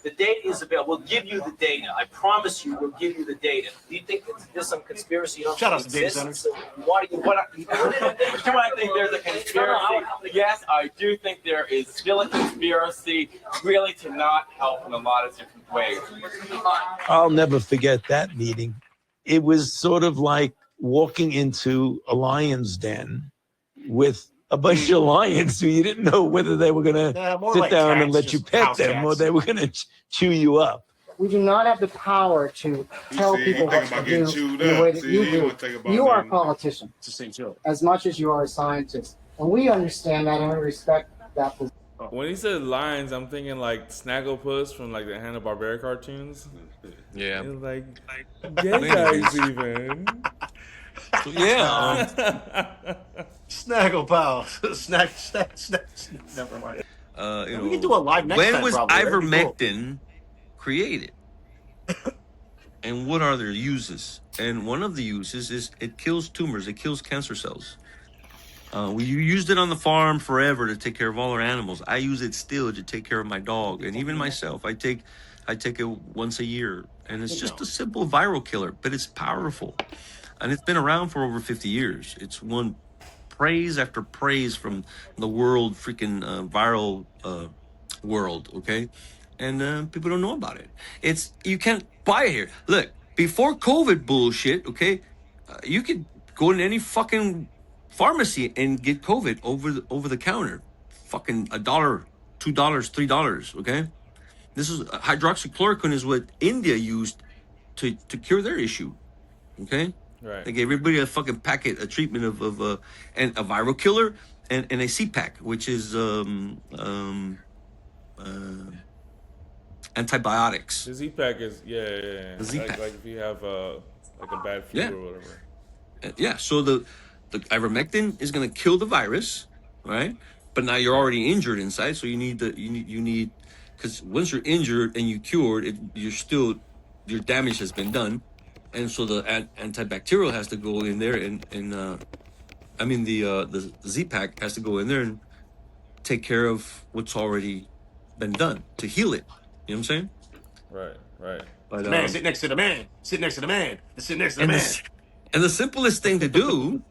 The data is available. We'll give you the data. I promise you, we'll give you the data. Do you think there's some conspiracy? You don't Shout out think to data exists? centers. So why do you? Do I think there's a conspiracy? Yes, I do think there is still a conspiracy, really, to not help in a lot of different ways. I'll never forget that meeting. It was sort of like walking into a lion's den with a bunch of lions who you didn't know whether they were going to More sit like down and cats, let you just pet house them or cats. they were going to chew you up. We do not have the power to tell see, he people what think to about do getting chewed the up. way that See, you he do. wanna think about You are a that. politician It's the same show. as much as you are a scientist. And we understand that and we respect that position. When he said lions, I'm thinking like Snagglepuss from like the Hanna-Barbera cartoons. Yeah. It was like gay guys even. Yeah. Snaggle pal. Snack. Never mind. You know, We can do a live next when time, was probably. That'd be cool. ivermectin created? And what are their uses? And one of the uses is it kills tumors. It kills cancer cells. We used it on the farm forever to take care of all our animals. I use it still to take care of my dog and even myself. I take it once a year, and it's just a simple viral killer, but it's powerful, and it's been around for over 50 years. It's won praise after praise from the world freaking viral world. Okay, and people don't know about it. You can't buy it here. Look, before COVID bullshit. Okay, you could go in any fucking pharmacy and get COVID over the counter, fucking $1, $2, $3. Okay, this is hydroxychloroquine is what India used to cure their issue. Okay, Right. they gave everybody a fucking packet, a treatment of and a viral killer and a CPAC, which is antibiotics. The Z-Pack is The Z-Pack. like if you have like a bad flu or whatever. Yeah. So the ivermectin is going to kill the virus, right? But now you're already injured inside, so you need because once you're injured and you cured, your damage has been done, and so the antibacterial has to go in there, and the Z-Pack has to go in there and take care of what's already been done to heal it. You know what I'm saying? Right. But man, sit next to the man. Sit next to the man. Sit next to the man. And the simplest thing to do,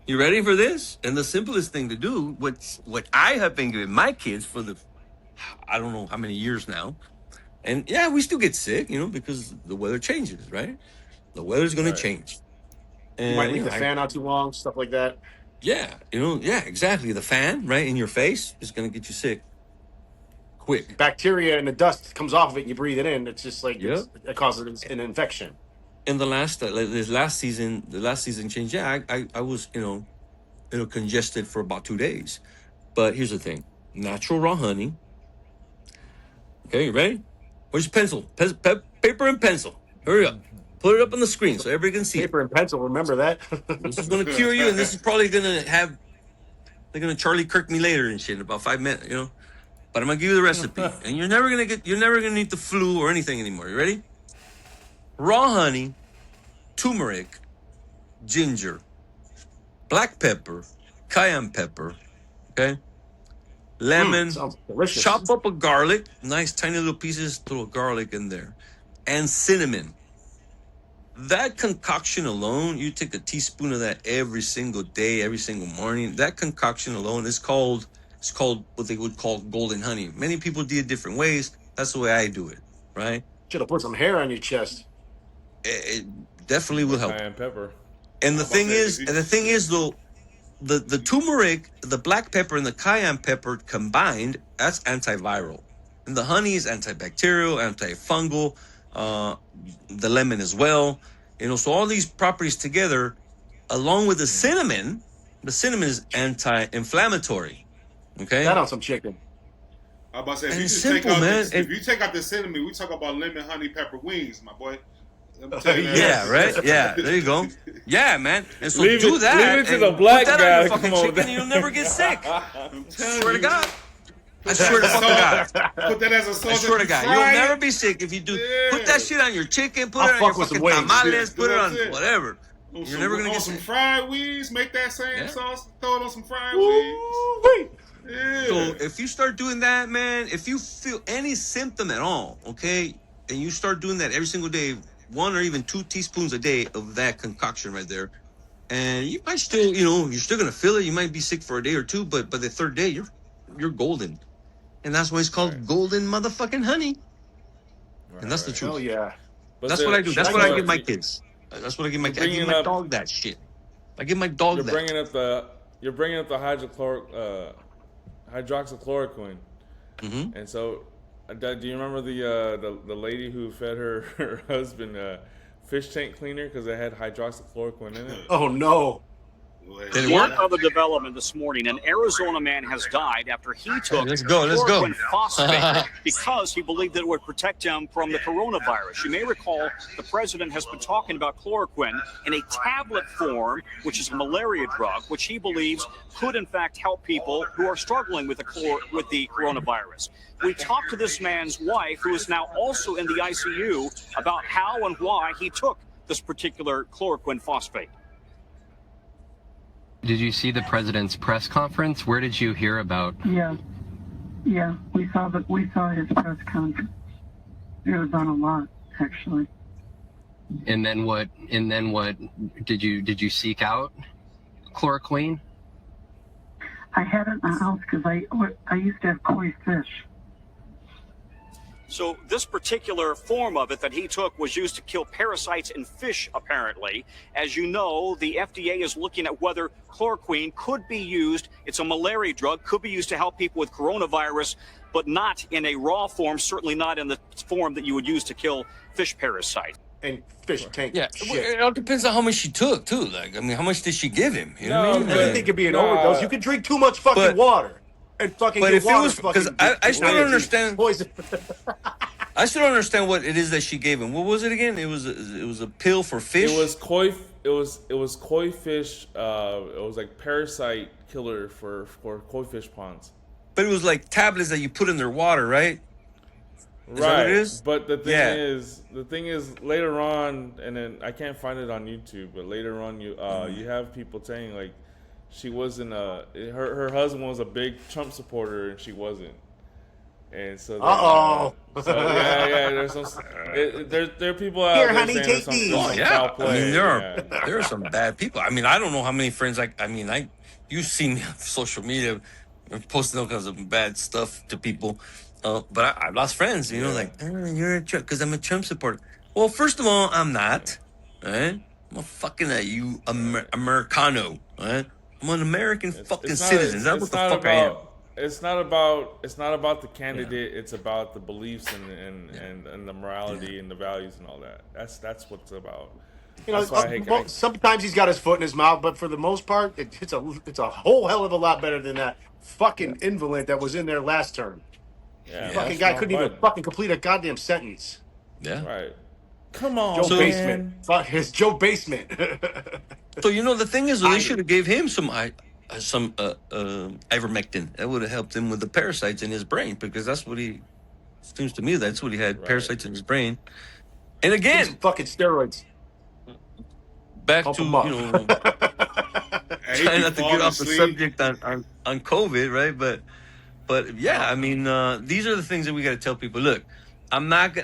you ready for this? And the simplest thing to do, what I have been giving my kids for I don't know how many years now. And yeah, we still get sick, because the weather changes, right? The weather's going to change. And, You might leave the fan out too long, stuff like that. Yeah, exactly. The fan, right, in your face is going to get you sick quick. Bacteria and the dust comes off of it and you breathe it in. It's just like it causes an infection. In the last season change, I was congested for about 2 days. But here's the thing: natural raw honey. Okay, you ready? Where's your pencil? Paper and pencil. Hurry up. Put it up on the screen so everybody can see. Paper and pencil. Remember that. This is gonna cure you, and this is probably gonna they're gonna Charlie Kirk me later and shit in about 5 minutes, But I'm gonna give you the recipe, and you're never gonna need the flu or anything anymore. You ready? Raw honey, turmeric, ginger, black pepper, cayenne pepper, okay? Lemon, chop up a garlic, nice tiny little pieces, little garlic in there, and cinnamon. That concoction alone, you take a teaspoon of that every single day, every single morning. That concoction alone is called what they would call golden honey. Many people do it different ways. That's the way I do it, right? Should have put some hair on your chest. It definitely will help. Cayenne pepper. And the thing is though, the turmeric, the black pepper, and the cayenne pepper combined, that's antiviral. And the honey is antibacterial, antifungal, the lemon as well. So all these properties together, along with the cinnamon is anti-inflammatory. Okay? That on some chicken. I'm about to say, And if you it's just simple, man. if you take out the cinnamon, we talk about lemon, honey, pepper wings, my boy. Yeah, right? Yeah, there you go. Yeah, man. And so Leave do that. Leave it to and the black put that guy. on your fucking Come on, chicken and you'll never get sick. Swear to God. I Put swear to that fucking as God. Put that as a sauce. I swear to God. fry You'll it. never be sick if you do. Put that shit on your chicken, put it on fuck your with some fucking wings. tamales, put it on That's it. whatever. On You're some- never gonna on get some sick. fried wings. Make that same sauce. Throw it on some fried wings. Yeah. So if you start doing that, man, if you feel any symptom at all, okay, and you start doing that every single day, 1 or even 2 teaspoons a day of that concoction right there, and you might still, you're still gonna feel it. You might be sick for a day or two, but by the 3rd day, you're golden, and that's why it's called golden motherfucking honey. And that's the truth. Hell yeah. That's what I do. That's what I give my kids. That's what I give my kids. I give my dog that shit. I give my dog You're that. You're bringing up the hydroxychloroquine. Mm-hmm. And so, do you remember the lady who fed her husband fish tank cleaner because it had hydroxychloroquine in it? Oh no! Did it One work? other development this morning: an Arizona man has died after he took Let's go. chloroquine phosphate because he believed that it would protect him from the coronavirus. You may recall the president has been talking about chloroquine in a tablet form, which is a malaria drug, which he believes could in fact help people who are struggling with the coronavirus. We talked to this man's wife, who is now also in the ICU, about how and why he took this particular chloroquine phosphate. Did you see the president's press conference? Where did you hear about? Yeah, we saw his press conference. It was on a lot, actually. And then what? Did you seek out chloroquine? I had it in the house because I used to have koi fish. So this particular form of it that he took was used to kill parasites in fish, apparently. As you know, the FDA is looking at whether chloroquine could be used. It's a malaria drug, could be used to help people with coronavirus, but not in a raw form, certainly not in the form that you would use to kill fish parasites. And fish tank. Yeah, shit. it all depends on how much she took, too. Like, I mean, how much did she give him? You know what I mean? Anything could be an overdose. You could drink too much fucking water. and fucking But get if it water was because I still don't understand. Poison. I still don't understand what it is that she gave him. What was it again? It was a pill for fish. It was koi. It was koi fish. It was like parasite killer for koi fish ponds. But it was like tablets that you put in their water, right? Is that what it is? But the thing is, later on, and then I can't find it on YouTube. But later on, you have people saying like she wasn't her husband was a big Trump supporter and she wasn't. And so, there's some. There are people out Here, there honey, saying take some these. foul I play. mean, there are some bad people. I mean, I don't know how many friends. You see me on social media posting all kinds of bad stuff to people, but I've lost friends. You know, like you're a Trump because I'm a Trump supporter. Well, first of all, I'm not. Right? I'm a fucking Americano. Right? I'm an American fucking citizen. That's what the fuck I am. It's not about the candidate. It's about the beliefs and the morality and the values and all that. That's what it's about. You know, sometimes he's got his foot in his mouth, but for the most part, it's a whole hell of a lot better than that fucking invalid that was in there last term. Yeah, fucking guy couldn't even fucking complete a goddamn sentence. Yeah. Right. Come on, Joe Basement. Fuck his Joe Basement. So the thing is, they should have gave him some ivermectin. That would have helped him with the parasites in his brain, because that's what seems to me that's what he had, parasites in his brain. And again, fucking steroids. Back to trying not to get off the subject on COVID, right? But yeah, I mean, these are the things that we got to tell people. Look, I'm not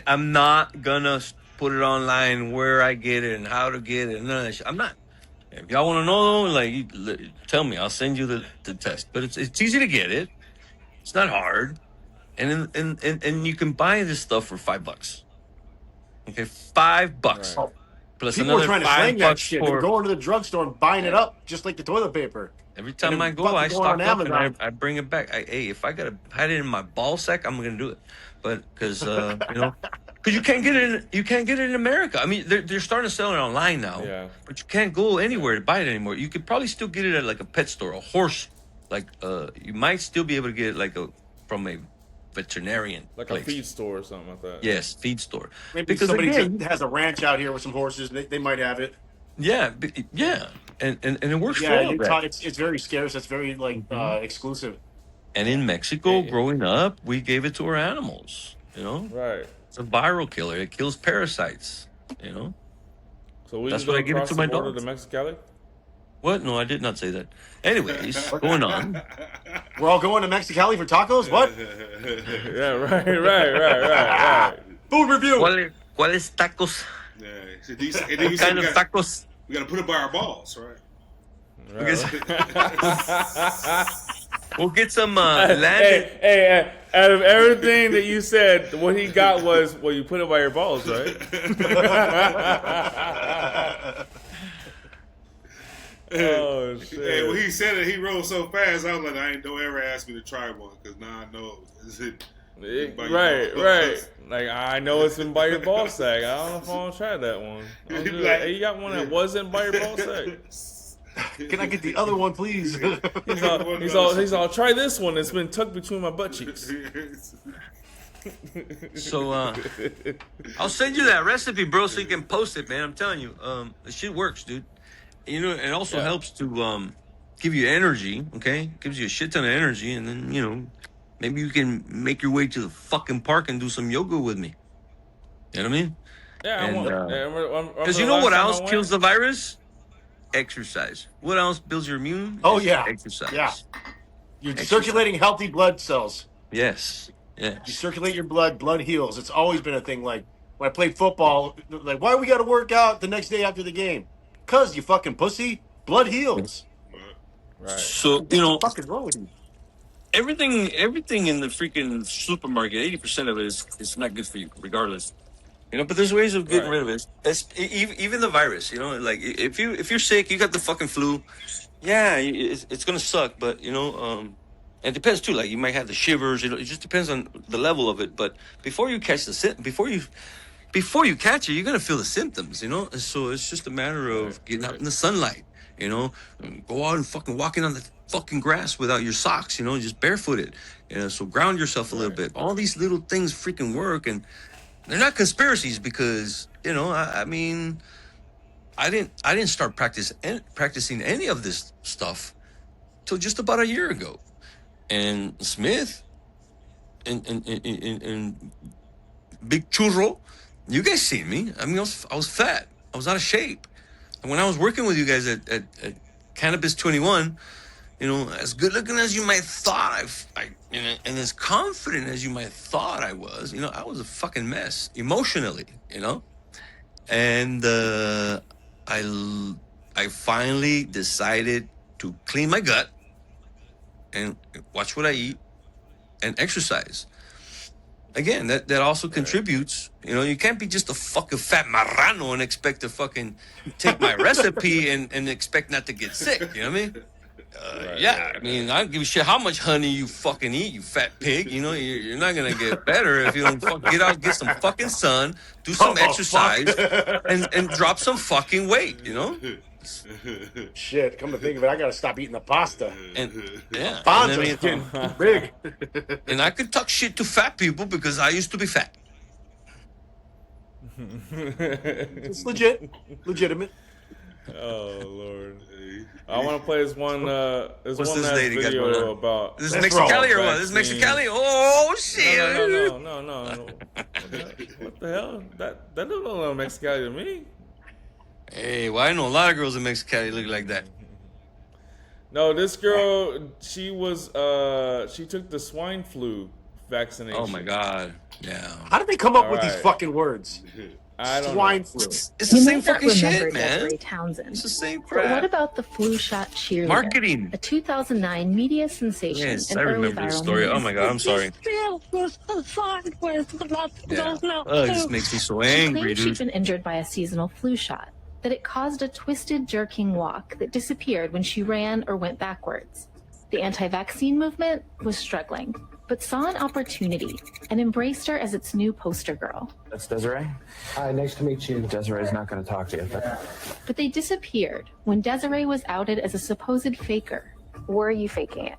gonna put it online where I get it and how to get it. None of that shit. I'm not. If y'all want to know, like, tell me. I'll send you the test. But it's easy to get it. It's not hard, and you can buy this stuff for $5. Okay, $5 plus People another are trying to slang that $5 shit. for. They're going to the drugstore and buying it up just like the toilet paper. Every time I go, I stock up and I bring it back. Hey, if I gotta hide it in my ball sack, I'm gonna do it. But because because you can't get it. You can't get it in America. I mean, they're starting to sell it online now. Yeah. But you can't go anywhere to buy it anymore. You could probably still get it at like a pet store, a horse. Like you might still be able to get it from a veterinarian, like place. A feed store or something like that. Yes, feed store. Maybe because somebody has a ranch out here with some horses. They might have it. Yeah, and it works for all that. It's very scarce. It's very exclusive. And in Mexico, growing up, we gave it to our animals. Right. It's a viral killer. It kills parasites. So that's what I give it to my dogs. To Mexicali? What? No, I did not say that. Anyways, going on. We're all going to Mexicali for tacos? What? Yeah, right. Food review. ¿Cuáles tacos? Yeah. What kind of tacos? We gotta put it by our balls, right? We'll get some landed. Hey, out of everything that you said, what he got was, well, you put it by your balls, right? Oh, shit. Hey, when he said it, he rolled so fast, I was like, don't ever ask me to try one, because now I know. Right. Like, I know it's in by your ball sack. I don't know if I want to try that one. Hey, you got one that wasn't by your ball sack? Can I get the other one, please? He's all, try this one. It's been tucked between my butt cheeks. So, I'll send you that recipe, bro, so you can post it, man. I'm telling you, the shit works, dude. It also helps to give you energy, okay? Gives you a shit ton of energy, and then, maybe you can make your way to the fucking park and do some yoga with me. You know what I mean? Yeah, because you know what else kills the virus? Exercise. What else builds your immune? Oh, yeah. Exercise. Yeah. You're circulating healthy blood cells. Yes. You circulate your blood heals. It's always been a thing. Like, when I played football, like, why we got to work out the next day after the game? Because, you fucking pussy, blood heals. Right. So, what the fuck is wrong with you? Everything in the freaking supermarket, 80% of it is not good for you, regardless. But there's ways of getting rid of it. Even the virus, like if you're sick, you got the fucking flu, it's gonna suck. But it depends too. Like you might have the shivers. It just depends on the level of it. But before you catch before you catch it, you're gonna feel the symptoms. And so it's just a matter of getting out in the sunlight. Go out and fucking walking on the fucking grass without your socks, you know, just barefooted. You know, so ground yourself a little bit. All these little things freaking work, and they're not conspiracies because, you know, I mean, I didn't start practicing any of this stuff till just about a year ago. And Smith and Big Churro, you guys seen me. I mean, I was fat. I was out of shape. And when I was working with you guys at Cannabis 21, you know, as good looking as you might thought and as confident as you might thought I was, you know, I was a fucking mess emotionally, you know. And I finally decided to clean my gut and watch what I eat and exercise. Again, that also contributes. You know, you can't be just a fucking fat marrano and expect to fucking take my recipe and expect not to get sick. You know what I mean? I mean, I don't give a shit how much honey you fucking eat, you fat pig. You know, you're not gonna get better if you don't get out, get some fucking sun, do some exercise, and drop some fucking weight. You know? Shit, come to think of it, I gotta stop eating the pasta. And yeah, Bonzo's getting big. And I could talk shit to fat people because I used to be fat. It's legitimate. Oh Lord! I want to play this one. This What's one this last lady got video going on? about. This is Mexicali or what? This is Mexicali? Oh shit! No. What the hell? That don't look like Mexicali to me. Hey, well, I know a lot of girls in Mexicali look like that. No, this girl, she took the swine flu vaccination. Oh my God! Yeah. How did they come up with these fucking words? I don't Swine know. flu. It's the same fucking shit, man. Desiree Townsend. It's the same But crap. what about the flu shot cheerleader? Marketing. A 2009 media sensation. Yes, and I early remember this viral story. news. Oh my God, I'm sorry. Yeah. Oh, it just makes me so She angry, claimed she'd dude. been injured by a seasonal flu shot, that it caused a twisted, jerking walk that disappeared when she ran or went backwards. The anti-vaccine movement was struggling, but saw an opportunity and embraced her as its new poster girl. That's Desiree. Hi, nice to meet you. Desiree's not going to talk to you. But they disappeared when Desiree was outed as a supposed faker. Were you faking it?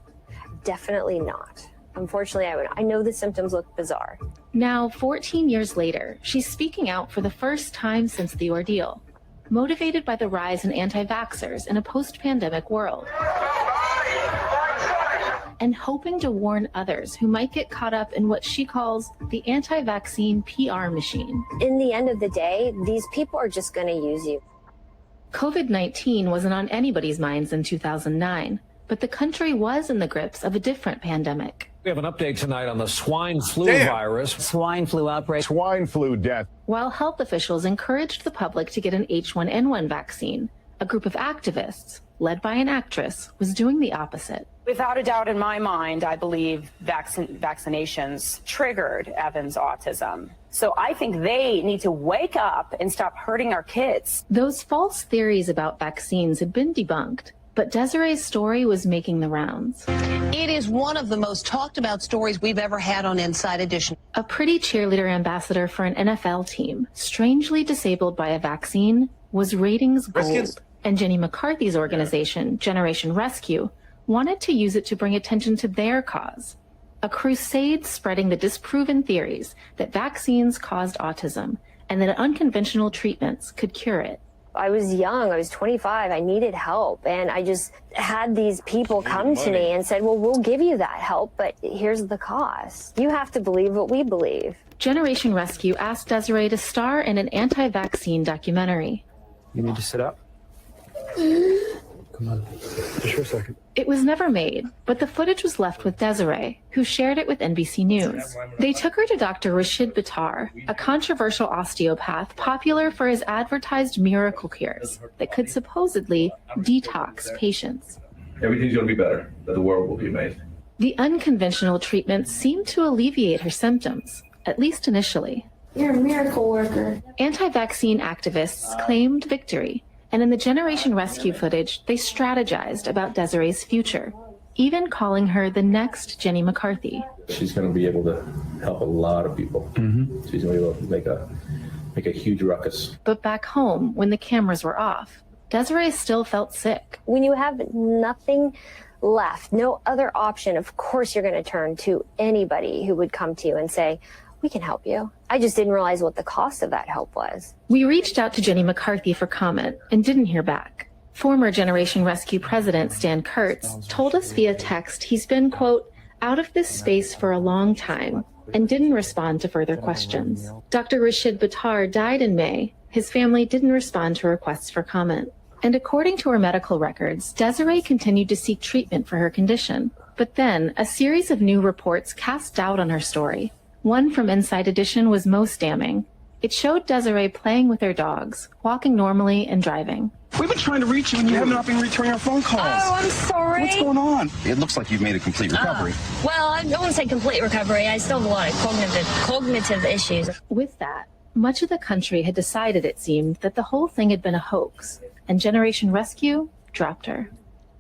Definitely not. Unfortunately, I know the symptoms look bizarre. Now, 14 years later, she's speaking out for the first time since the ordeal, motivated by the rise in anti-vaxxers in a post-pandemic world, and hoping to warn others who might get caught up in what she calls the anti-vaccine PR machine. In the end of the day, these people are just going to use you. COVID-19 wasn't on anybody's minds in 2009, but the country was in the grips of a different pandemic. We have an update tonight on the swine flu virus. Swine flu outbreak. Swine flu death. While health officials encouraged the public to get an H1N1 vaccine, a group of activists, led by an actress, was doing the opposite. Without a doubt in my mind, I believe vaccinations triggered Evan's autism. So I think they need to wake up and stop hurting our kids. Those false theories about vaccines had been debunked, but Desiree's story was making the rounds. It is one of the most talked about stories we've ever had on Inside Edition. A pretty cheerleader ambassador for an NFL team, strangely disabled by a vaccine, was ratings gold. And Jenny McCarthy's organization, Generation Rescue, wanted to use it to bring attention to their cause. A crusade spreading the disproven theories that vaccines caused autism and that unconventional treatments could cure it. I was young, I was 25, I needed help, and I just had these people come to me and said, well, we'll give you that help, but here's the cost. You have to believe what we believe. Generation Rescue asked Desiree to star in an anti-vaccine documentary. You need to sit up. Come on, just for a second. It was never made, but the footage was left with Desiree, who shared it with NBC News. They took her to Dr. Rashid Bittar, a controversial osteopath popular for his advertised miracle cures that could supposedly detox patients. Everything's going to be better, that the world will be amazing. The unconventional treatments seemed to alleviate her symptoms, at least initially. You're a miracle worker. Anti-vaccine activists claimed victory, and in the Generation Rescue footage, they strategized about Desiree's future, even calling her the next Jenny McCarthy. She's going to be able to help a lot of people. She's going to be able to make a huge ruckus. But back home, when the cameras were off, Desiree still felt sick. When you have nothing left, no other option, of course you're going to turn to anybody who would come to you and say, we can help you. I just didn't realize what the cost of that help was. We reached out to Jenny McCarthy for comment and didn't hear back. Former Generation Rescue President Stan Kurtz told us via text he's been, quote, out of this space for a long time and didn't respond to further questions. Dr. Rashid Buttar died in May. His family didn't respond to requests for comment. And according to her medical records, Desiree continued to seek treatment for her condition. But then, a series of new reports cast doubt on her story. One from Inside Edition was most damning. It showed Desiree playing with her dogs, walking normally and driving. We've been trying to reach you and you have not been returning our phone calls. Oh, I'm sorry. What's going on? It looks like you've made a complete recovery. Well, I don't want to say complete recovery. I still have a lot of cognitive issues. With that, much of the country had decided, it seemed, that the whole thing had been a hoax, and Generation Rescue dropped her.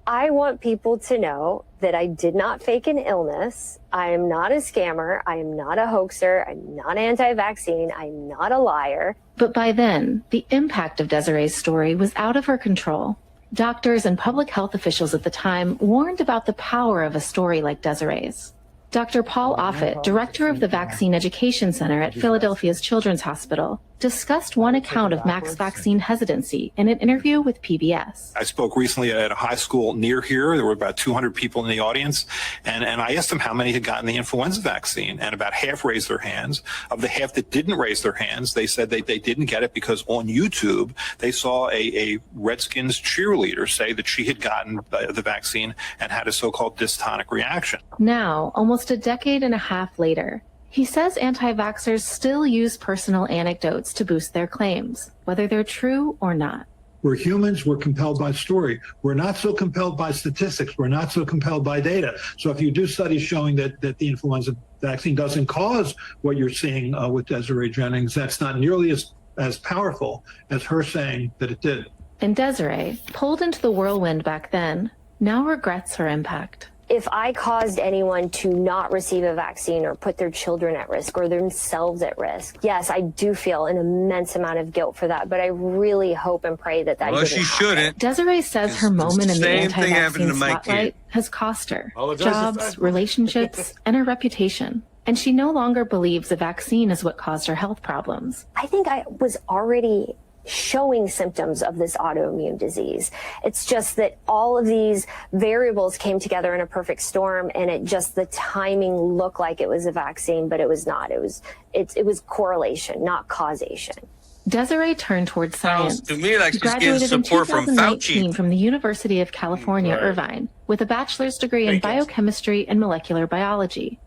I want people to know that I did not fake an illness. I am not a scammer. I am not a hoaxer. I'm not anti-vaccine. I'm not a liar. But by then, the impact of Desiree's story was out of her control. Doctors and public health officials at the time warned about the power of a story like Desiree's. Dr. Paul Offit, director of the Vaccine Education Center at Philadelphia's Children's Hospital, discussed one account of Mac's vaccine hesitancy in an interview with PBS. I spoke recently at a high school near here. There were about 200 people in the audience, and I asked them how many had gotten the influenza vaccine, and about half raised their hands. Of the half that didn't raise their hands, they said they didn't get it because on YouTube they saw a Redskins cheerleader say that she had gotten the vaccine and had a so-called dystonic reaction. Now, almost a decade and a half later, he says anti-vaxxers still use personal anecdotes to boost their claims, whether they're true or not. We're humans, we're compelled by story. We're not so compelled by statistics. We're not so compelled by data. So if you do studies showing that the influenza vaccine doesn't cause what you're seeing with Desiree Jennings, that's not nearly as powerful as her saying that it did. And Desiree, pulled into the whirlwind back then, now regrets her impact. If I caused anyone to not receive a vaccine or put their children at risk or themselves at risk, yes, I do feel an immense amount of guilt for that, but I really hope and pray that Well, didn't she happen. shouldn't. Desiree says her moment in the Same thing happened anti-vaccine to my spotlight kid. has cost her Apologize jobs, if I- relationships, and her reputation. And she no longer believes a vaccine is what caused her health problems. I think I was already showing symptoms of this autoimmune disease. It's just that all of these variables came together in a perfect storm, and the timing looked like it was a vaccine, but it was not. It was correlation, not causation. Desiree turned towards science. to me like She she's getting graduated in support from 2019 Fauci. from the University of California, Right. Irvine, with a bachelor's degree in biochemistry and molecular biology.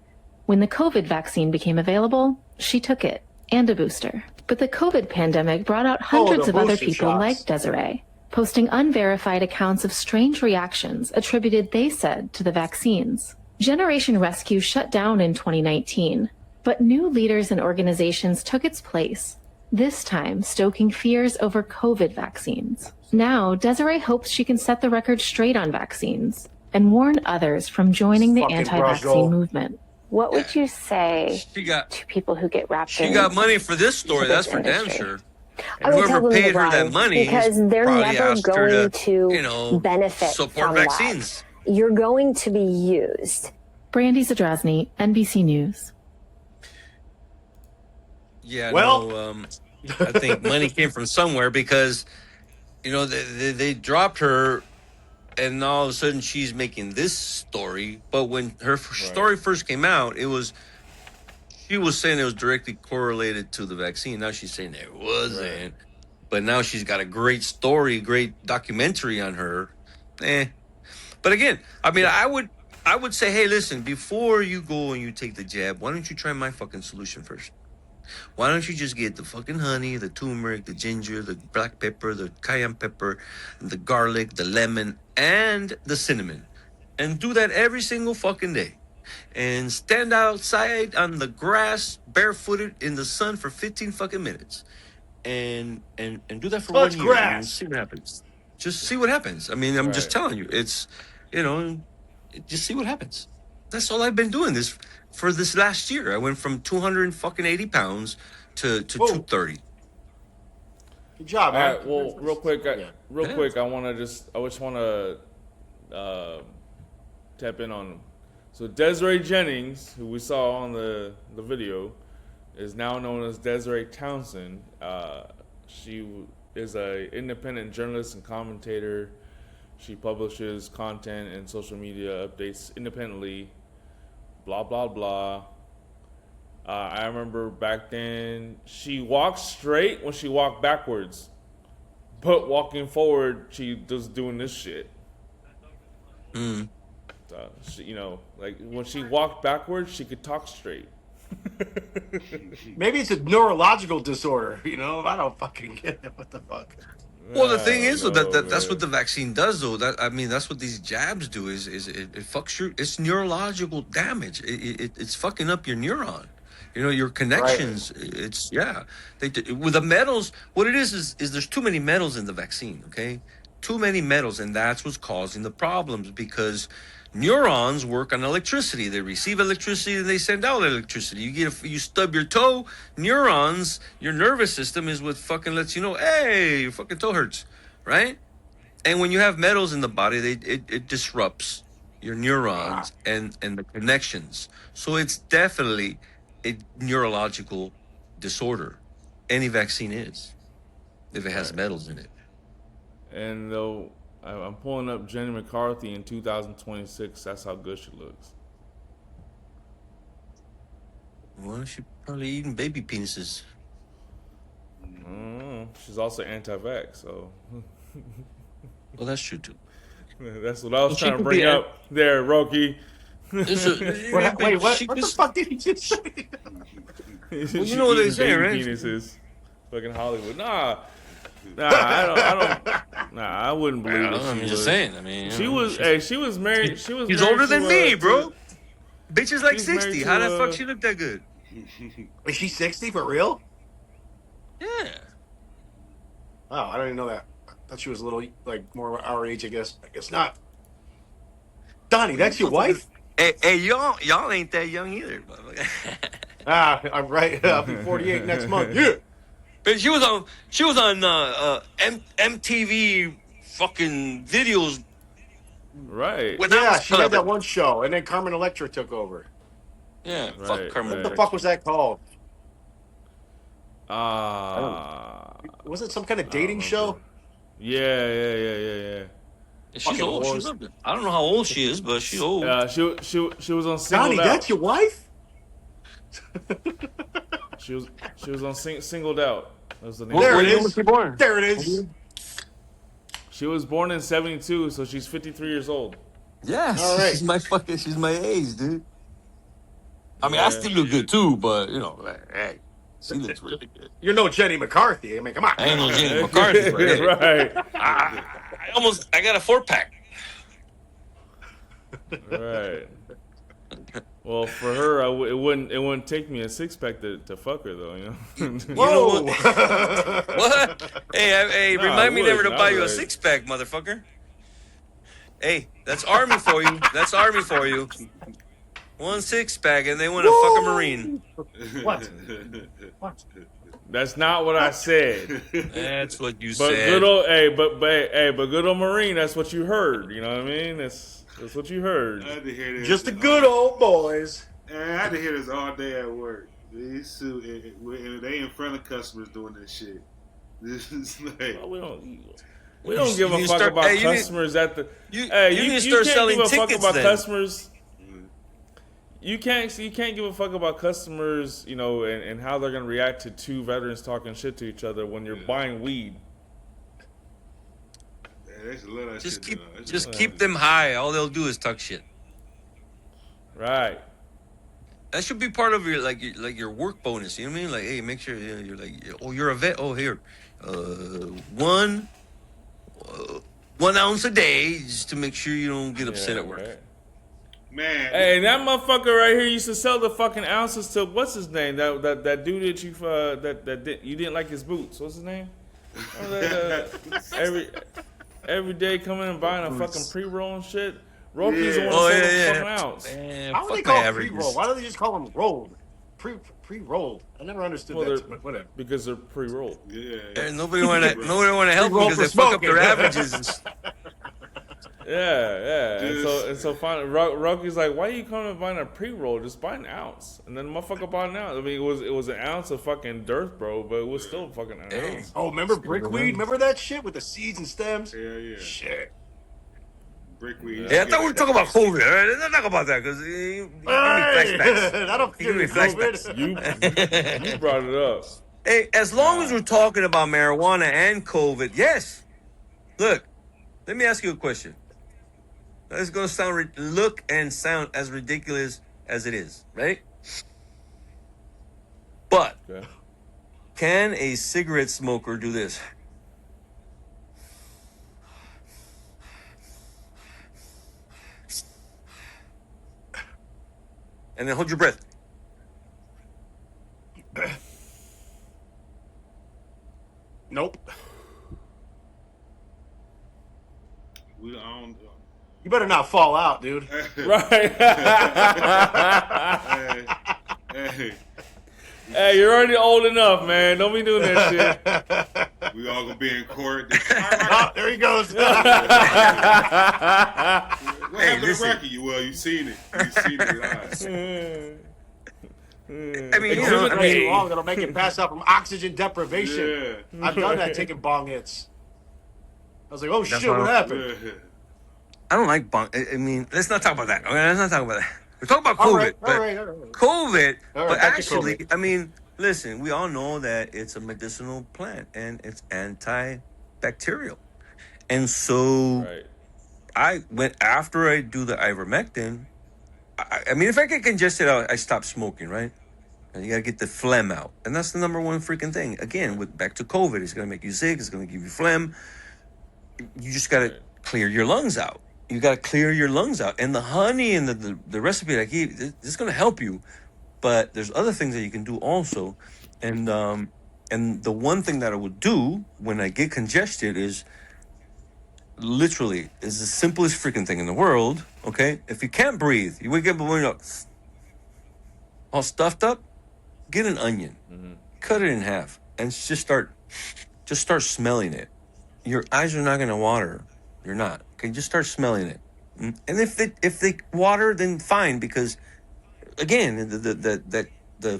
When the COVID vaccine became available, she took it, and a booster. But the COVID pandemic brought out hundreds the of other booster people shots. like Desiree, posting unverified accounts of strange reactions attributed, they said, to the vaccines. Generation Rescue shut down in 2019, but new leaders and organizations took its place, this time stoking fears over COVID vaccines. Now, Desiree hopes she can set the record straight on vaccines and warn others from joining the Fucking anti-vaccine Brazil. movement. What would you say to people who get wrapped She in got money for this story, this that's for damn industry? sure. I And would tell whoever them paid to her that run, money because they're probably never asked her going to, to benefit support from vaccines. that. You're going to be used. Brandy Zadrozny, NBC News. Yeah, Well- no, I think money came from somewhere because, they dropped her and all of a sudden she's making this story. But when her story first came out, she was saying it was directly correlated to the vaccine. Now she's saying it wasn't. Right. But now she's got a great story, great documentary on her. But again, I mean, I would say, hey, listen, before you go and you take the jab, why don't you try my fucking solution first? Why don't you just get the fucking honey, the turmeric, the ginger, the black pepper, the cayenne pepper, the garlic, the lemon, and the cinnamon, and do that every single fucking day. And stand outside on the grass, barefooted in the sun for 15 fucking minutes. And do that for Touch 1 year. grass. And see what happens. Just see what happens. I mean, I'm just telling you. It's, just see what happens. That's all I've been doing for this last year. I went from 280 pounds to 230. Good job, All man. right. Well, real quick, I just want to tap in on them. So Desiree Jennings, who we saw on the video, is now known as Desiree Townsend. She is an independent journalist and commentator. She publishes content and social media updates independently. Blah, blah, blah. I remember back then, she walked straight when she walked backwards. But walking forward, she was doing this shit. She, you know, like when she walked backwards, she could talk straight. Maybe it's a neurological disorder, you know? I don't fucking get it. What the fuck? Well, the thing is, though, that's what the vaccine does, though. That's what these jabs do. Is it fucks your? It's neurological damage. It's fucking up your neuron. You know, your connections. Right. It's with the metals. What it is there's too many metals in the vaccine. Okay, too many metals, and that's what's causing the problems because neurons work on electricity. They receive electricity and they send out electricity. You stub your toe, neurons, your nervous system is what fucking lets you know, hey, your fucking toe hurts, right? And when you have metals in the body, it disrupts your neurons and the connections. So it's definitely a neurological disorder. Any vaccine is, if it has metals in it. And though I'm pulling up Jenny McCarthy in 2026. That's how good she looks. Well, she's probably eating baby penises. She's also anti-vax, so. Well, that's true too. That's what I was trying to bring up there, Roqui. Wait, what? What the fuck did he just say? Well, you know what they say, right? Penises. Fucking Hollywood. Nah, I don't. Nah, I wouldn't believe it. I'm just saying. I mean, she was. Hey, she was married. She was. He's older than me, bro. Bitch is like 60. How the fuck she look that good? Is she 60 for real? Yeah. Oh, I don't even know that. I thought she was a little like more our age. I guess not. Donnie, that's your wife? Hey, y'all ain't that young either. I'm right. I'll be 48 next month. Yeah. But she was on MTV fucking videos. Right. Yeah, she had that one show, and then Carmen Electra took over. Yeah, fuck Carmen. What the fuck was that called? Was it some kind of dating show? Yeah. She's old. I don't know how old she is, but she's old. She was on Singled Donnie, Out. that's your wife? She was on Singled Out. That was the name. There it is. There it is. She was born in 72, so she's 53 years old. Yeah, all right. She's my age, dude. I mean, I still look good too, but you know, hey, she looks really good. You're no Jenny McCarthy. I mean, come on. I ain't no Jenny McCarthy, but hey, right. I got a 4-pack. Right. Well, for her, it wouldn't take me a 6-pack to fuck her though, you know. Whoa! What? Hey, remind me never to buy you a 6-pack, motherfucker. Hey, that's Army for you. That's Army for you. 1 6-pack, and they want to fuck a Marine. What? That's not what I said. That's what you but said. Good old, but good old Marine. That's what you heard. You know what I mean? That's what you heard. I had to hear this. Just the good old boys. I had to hear this all day at work. They in front of customers doing this shit. This is like we don't give a fuck about customers at the. You need to start selling tickets. Fuck about customers. You can't give a fuck about customers, you know, and how they're gonna react to two veterans talking shit to each other when you're buying weed. Just keep them high. All they'll do is talk shit. Right. That should be part of your your work bonus. You know what I mean? Like, hey, make sure you're like, oh, you're a vet. Oh, here, 1 ounce a day, just to make sure you don't get upset at work. Right. Man. Hey, that motherfucker right here used to sell the fucking ounces to what's his name? That dude that you you didn't like his boots. What's his name? Every day coming and buying a fucking pre-roll and shit. Roqui's the one that sold the fucking ounce. Man, how do they call pre-roll? Why don't they just call them rolled? Pre-rolled. I never understood that. But whatever. Because they're pre-rolled. Yeah. Nobody want to help them because they fuck up their averages. Yeah. And so finally, Roqui's like, "Why are you coming and buying a pre-roll? Just buy an ounce." And then the motherfucker bought an ounce. I mean, it was an ounce of fucking dirt, bro, but it was still fucking an ounce. Oh, remember brickweed? Remember that shit with the seeds and stems? Yeah. Shit. Brickweed. Yeah, I thought we were talking about COVID. All right, let's not talk about that because you give me flashbacks. I don't give me flashbacks. You brought it up. Hey, as long as we're talking about marijuana and COVID, yes. Look, let me ask you a question. It's going to look and sound as ridiculous as it is, right? But can a cigarette smoker do this? And then hold your breath. Nope. We don't. You better not fall out, dude. Right. Hey, you're already old enough, man. Don't be doing that shit. We all gonna be in court. Oh, there he goes. What happened to Roqui? You seen it. You seen it live. I mean, too long, it'll make him pass out from oxygen deprivation. Yeah. I've done that, taking bong hits. I was like, oh shit, what happened? I don't like bong. I mean, let's not talk about that. Okay, let's not talk about that. We're talking about COVID. All right. COVID, but back to actually, COVID. I mean, listen, we all know that it's a medicinal plant and it's antibacterial. And so after I do the ivermectin, I mean, if I get congested, I stop smoking, right? And you got to get the phlegm out. And that's the number one freaking thing. Again, back to COVID, it's going to make you sick. It's going to give you phlegm. You just got to clear your lungs out. You got to clear your lungs out. And the honey and the recipe that I gave, this is going to help you. But there's other things that you can do also. And the one thing that I would do when I get congested is literally is the simplest freaking thing in the world. Okay, if you can't breathe, you wake up and you're all stuffed up, get an onion, cut it in half, and just start smelling it. Your eyes are not gonna water. You're not. Okay, just start smelling it. And if they water, then fine, because again, the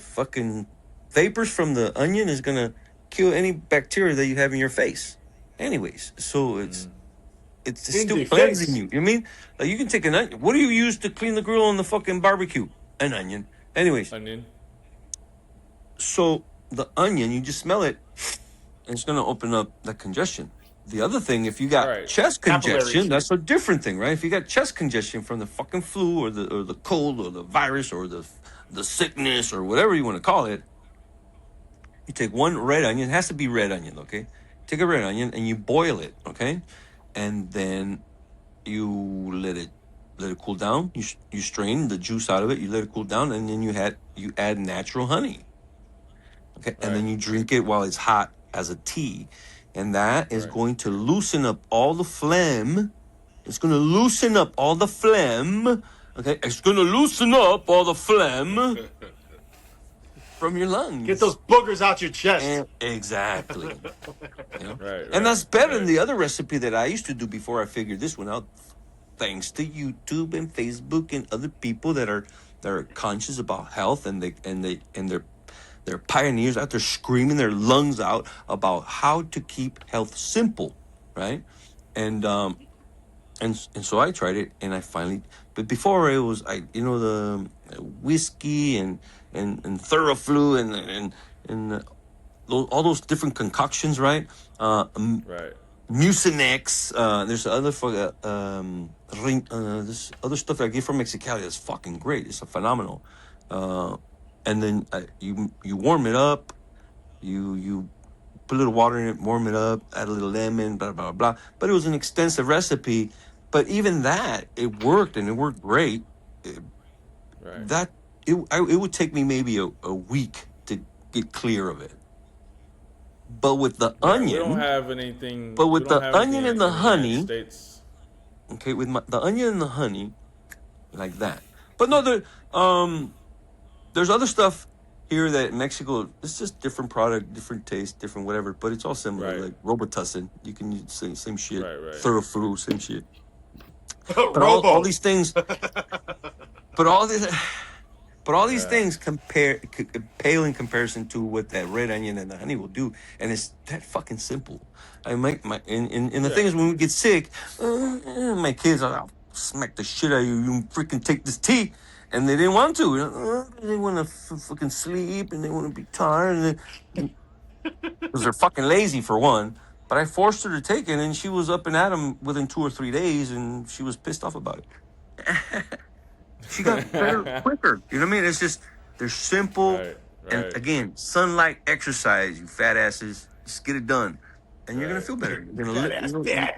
fucking vapors from the onion is gonna kill any bacteria that you have in your face. Anyways, so it's still cleansing you. You know what I mean? Like, you can take an onion. What do you use to clean the grill on the fucking barbecue? An onion. Anyways. Onion. So the onion, you just smell it, and it's going to open up the congestion. The other thing, if you got chest congestion, that's a different thing, right? If you got chest congestion from the fucking flu or the cold or the virus or the sickness or whatever you want to call it, you take one red onion. It has to be red onion, okay? Take a red onion and you boil it, okay? And then you let it cool down. You strain the juice out of it. You let it cool down, and then you add natural honey. Okay, and then you drink it while it's hot as a tea, and that is going to loosen up all the phlegm. It's going to loosen up all the phlegm. Okay, it's going to loosen up all the phlegm from your lungs. Get those boogers out your chest. Exactly. You know? And that's better than the other recipe that I used to do before I figured this one out. Thanks to YouTube and Facebook and other people that are conscious about health, and they're pioneers out there screaming their lungs out about how to keep health simple, right? And so I tried it, and I finally. But before it was the whiskey and Theraflu and all those different concoctions, right? Mucinex. There's other this other stuff that I get from Mexicali that's fucking great. It's phenomenal. And then you warm it up. You put a little water in it, warm it up, add a little lemon, blah blah blah. But it was an extensive recipe. But even that, it worked, and it worked great. It would take me maybe a week to get clear of it. But with the onion, we don't have anything. But with the onion and the honey, okay, with the onion and the honey, like that. But no, there's other stuff here that in Mexico, it's just different product, different taste, different whatever. But it's all similar, like Robitussin. You can use same shit. Theraflu, same shit. But all these things, but all these things pale in comparison to what that red onion and the honey will do, and it's that fucking simple. I might and the thing is, when we get sick, my kids are, I'll smack the shit out of you. You freaking take this tea, and they didn't want to. They want to fucking sleep, and they want to be tired, because they're fucking lazy for one. But I forced her to take it, and she was up and at 'em within 2 or 3 days, and she was pissed off about it. She got better quicker. You know what I mean? It's just, they're simple. And again, sunlight, exercise, you fat asses. Just get it done. And you're going to feel better. You're gonna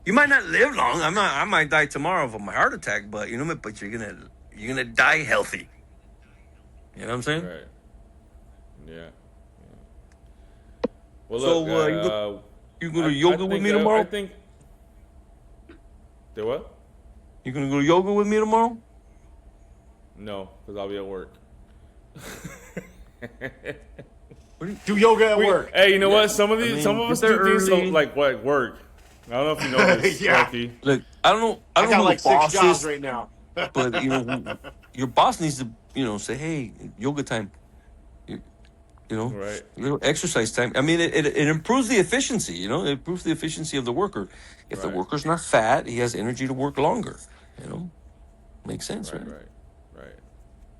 you might not live long. I might die tomorrow from my heart attack, but you know what? But you're gonna die healthy. You know what I'm saying? Right. Yeah. Well, so, look, you go to yoga with me tomorrow? I think. Do what? You gonna go to yoga with me tomorrow? No, because I'll be at work. Do yoga at work. Hey, you know what? Some of us do things like work. I don't know if you know this, Roqui. Look, I don't know. I got know like who the boss 6 jobs is, right now. but your boss needs to, say, hey, yoga time. Right. Little exercise time. I mean, it improves the efficiency. It improves the efficiency of the worker. If the worker's not fat, he has energy to work longer. Makes sense, right? Right.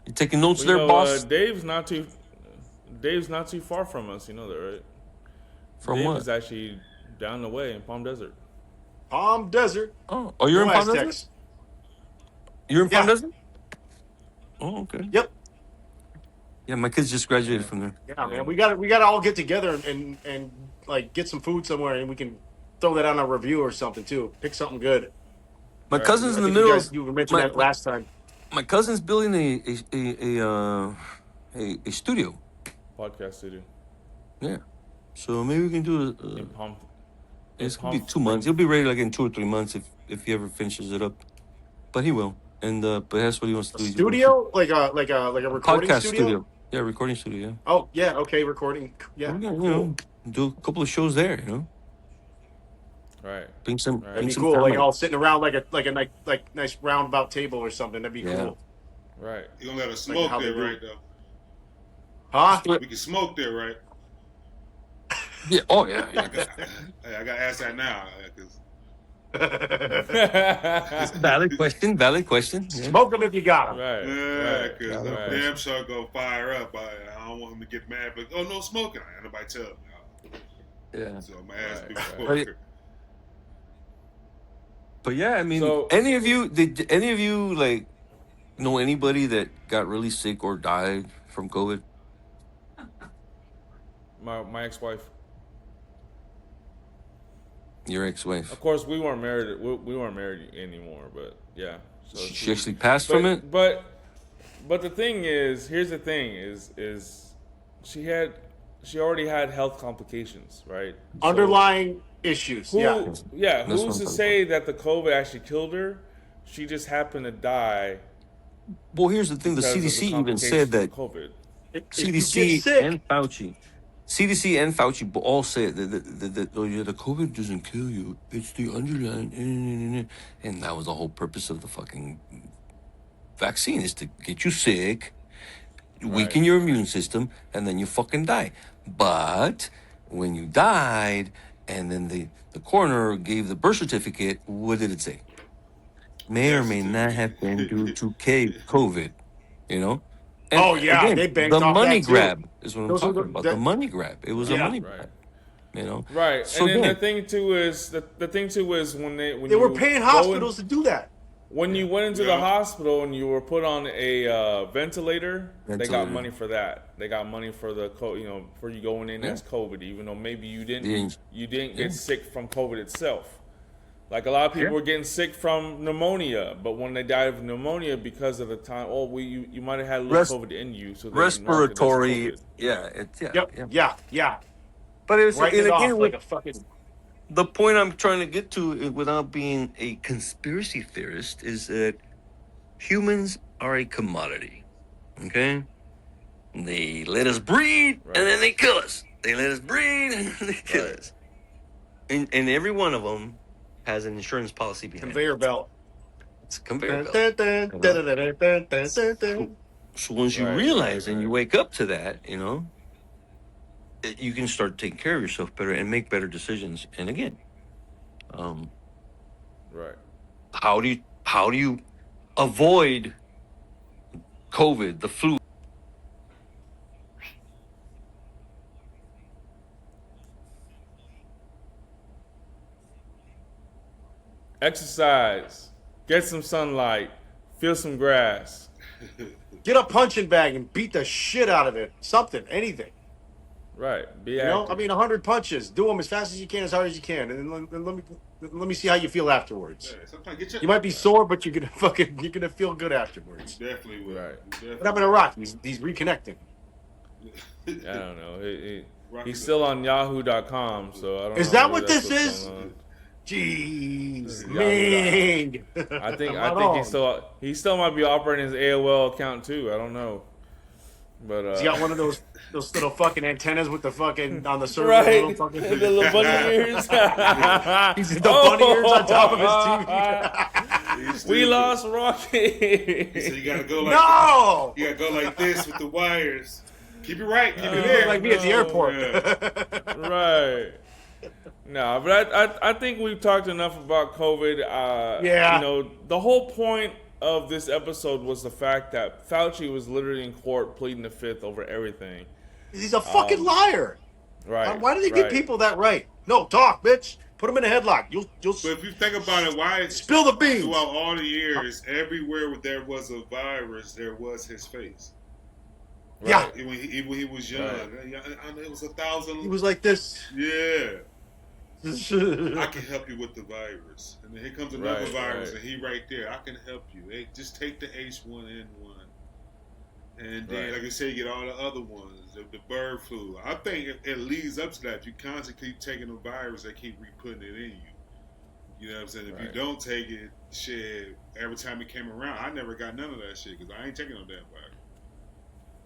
You taking notes there, boss? Dave's not too far from us. You know that, right? From Dave what? is actually down the way in Palm Desert. Palm Desert. Oh, you're in Palm Desert? You're in Palm Desert? Oh, okay. Yep. Yeah, my kids just graduated from there. Yeah, man, we gotta all get together and like get some food somewhere, and we can throw that on a review or something too. Pick something good. My cousin's in the middle. You mentioned that last time. My cousin's building a studio. Podcast studio. Yeah. So maybe we can do in Palm. It's gonna be 2 months. He'll be ready like in 2 or 3 months if he ever finishes it up. But he will. And but that's what he wants to do. Studio, like a recording podcast studio. Yeah, recording studio. Yeah. Oh yeah, okay, recording. Yeah, cool. Do a couple of shows there. Right. Bring some. That'd be cool. Like all sitting around like a nice roundabout table or something. That'd be cool. Right. You gonna let us smoke there, right? Though. Huh? We can smoke there, right? Yeah. Oh yeah. Hey, I gotta ask that now. Valid question. Yeah. Smoke them if you got them. Right. Yeah, because I'm damn sure go fire up. I don't want him to get mad, but oh, no smoking. I ain't nobody tell me. Yeah. So I'm gonna ask before. But yeah, I mean, did any of you like know anybody that got really sick or died from COVID? My ex-wife. Your ex-wife. Of course, we weren't married. We weren't married anymore, but yeah. So she actually passed from it. But the thing is, here's the thing: is she already had health complications, right? Underlying issues. Yeah. Who's to say that the COVID actually killed her? She just happened to die. Well, here's the thing: the CDC even said that COVID. CDC and Fauci. CDC and Fauci all said that the COVID doesn't kill you. It's the underlying. And that was the whole purpose of the fucking vaccine, is to get you sick, weaken your immune system, and then you fucking die. But when you died, and then the coroner gave the birth certificate, what did it say? May or may not have been due to COVID, And again, they banged the off money that too. grab is what I'm talking about. The money grab. It was a money grab. Right. So and then the thing too is when they were paying hospitals to do that. When you went into the hospital and you were put on a ventilator, they got money for that. They got money for the for you going in as COVID, even though maybe you didn't get sick from COVID itself. Like a lot of people were getting sick from pneumonia, but when they died of pneumonia because of the time, you might have had a little COVID in you, so respiratory, yeah. But it was like a fucking. The point I'm trying to get to, without being a conspiracy theorist, is that humans are a commodity. Okay, they let us breed and then they kill us. They let us breed and then they kill us. And every one of them has an insurance policy behind conveyor belt. It's a conveyor belt. Dun, dun, dun, dun, dun, dun, dun, dun, dun. So once you realize and you wake up to that, you know, you can start taking care of yourself better and make better decisions. And again, right. How do you avoid COVID, the flu? Exercise, get some sunlight, feel some grass. Get a punching bag and beat the shit out of it. Something, anything. Right. Be You active. know, I mean, 100 punches. Do them as fast as you can, as hard as you can, and then let me see how you feel afterwards. Yeah, sometimes get your, You might be sore, but you're gonna feel good afterwards. Definitely will. Right. What happened to Rock? He's reconnecting. I don't know. He's still on Yahoo.com, so I don't know. Is that where what that's this what's is? going on. Jeez, Ming. man. I think he still might be operating his AOL account too. I don't know, but He's got one of those little fucking antennas with the fucking on the server. right, Little fucking the little bunny ears. He's the bunny ears on top of his TV. We lost Roqui. So you gotta go like No! You gotta go like this with the wires. Keep it right. Keep it Look there. like me at the airport. Right. No, but I think we've talked enough about COVID. Yeah. You know, the whole point of this episode was the fact that Fauci was literally in court pleading the fifth over everything. He's a fucking liar. Right. Why do they give people that right? No, talk, bitch. Put him in a headlock. You'll. But if you think about it, why spill the beans? Throughout all the years, everywhere there was a virus, there was his face. Right. Yeah. When he was young, it was 1,000. He was like this. Yeah. I can help you with the virus. And then here comes another virus, and he right there. I can help you. Hey, just take the H1N1. And then, like I said, you get all the other ones, the bird flu. I think it leads up to that. If you constantly keep taking the virus, they keep re-putting it in you. You know what I'm saying? If you don't take it, shit, every time it came around, I never got none of that shit because I ain't taking no damn virus.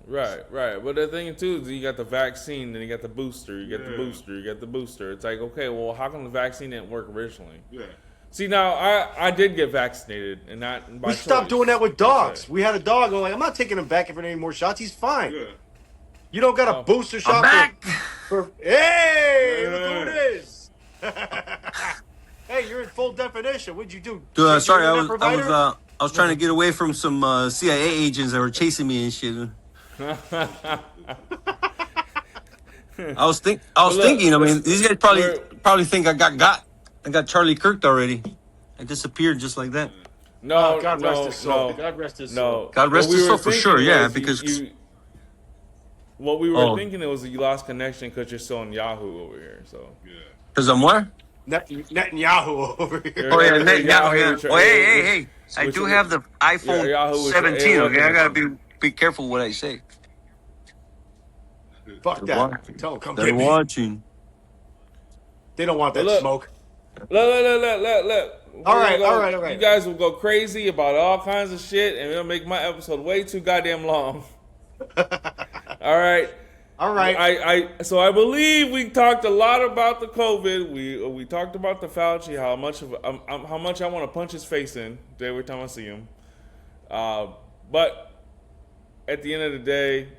Right. But the thing too is you got the vaccine, then you got the booster, you get the booster, you get the booster. It's like, okay, well, how come the vaccine didn't work originally? Yeah. See, now I did get vaccinated, and not by We stopped choice. doing that with dogs. We had a dog. I'm like, I'm not taking him back if there any more shots. He's fine. Yeah. You don't got a booster shot for. Hey, look who it is. Hey, you're in full definition. What'd you do? Dude, sorry, I Internet provider? was trying to get away from some CIA agents that were chasing me and shit. I was thinking. I mean, these guys probably think I got Charlie Kirked already. I disappeared just like that. No, God rest his soul. no, God rest his no. soul. God rest What we his soul were for sure. thinking Yeah, was because what we were thinking it was you lost connection because you're still on Yahoo over here. So because I'm where? Netanyahu over here. Oh yeah, Netanyahu. Yeah. with your Oh hey. I with do your- have the iPhone Yahoo with your 17. AOL Okay, I gotta connection. be careful what I say. Fuck that. Tell him come They're get me. watching. They don't want that Look. smoke. Look. All right. You guys will go crazy about all kinds of shit, and it'll make my episode way too goddamn long. All right. So I believe we talked a lot about the COVID. We talked about the Fauci, how much I want to punch his face in every time I see him. But at the end of the day,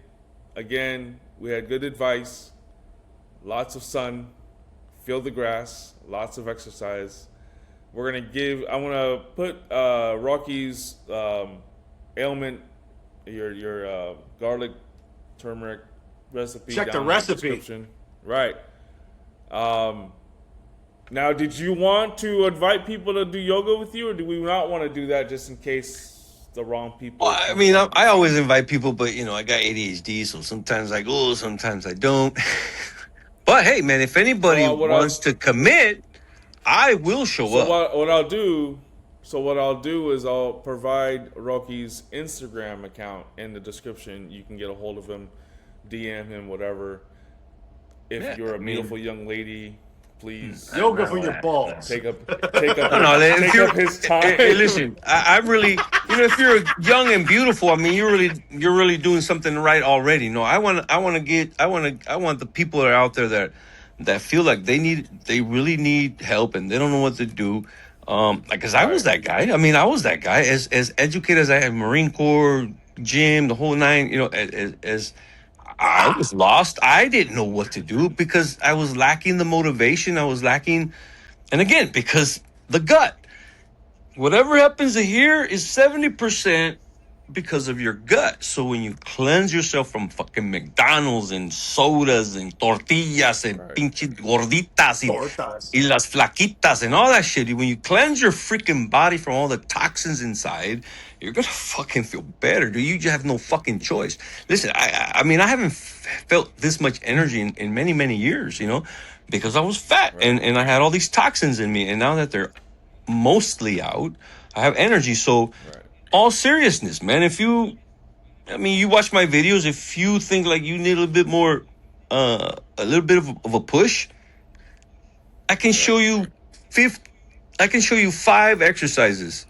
again, we had good advice, lots of sun, feel the grass, lots of exercise. I'm gonna put Roqi's ailment, your garlic turmeric recipe. Check the down in recipe. description. Right. Now, did you want to invite people to do yoga with you, or do we not want to do that just in case the wrong people? Well, I mean, I always invite people, but I got ADHD, so sometimes I go, sometimes I don't. But hey, man, if anybody wants to commit, I will show up. What I'll do is I'll provide Roqi's Instagram account in the description. You can get a hold of him, DM him, whatever. If you're a beautiful young lady, please yoga for your balls. Take up his time. Hey, listen, I really, if you're young and beautiful, I mean, you're really doing something right already. No, I want the people that are out there that feel like they really need help and they don't know what to do. Because I was that guy. I mean, I was that guy. As educated as I am, Marine Corps, gym, the whole nine. You know, as I was lost. I didn't know what to do because I was lacking the motivation. I was lacking, and again, because the gut. Whatever happens here is 70% because of your gut. So when you cleanse yourself from fucking McDonald's and sodas and tortillas and pinche gorditas y las flaquitas and all that shit, when you cleanse your freaking body from all the toxins inside, you're gonna fucking feel better, dude. You just have no fucking choice. Listen, I mean, I haven't felt this much energy in many, many years, you know, because I was fat and I had all these toxins in me. And now that they're mostly out, I have energy. So all seriousness, man, you watch my videos, if you think like you need a little bit more a little bit of a push, I can show you 5 exercises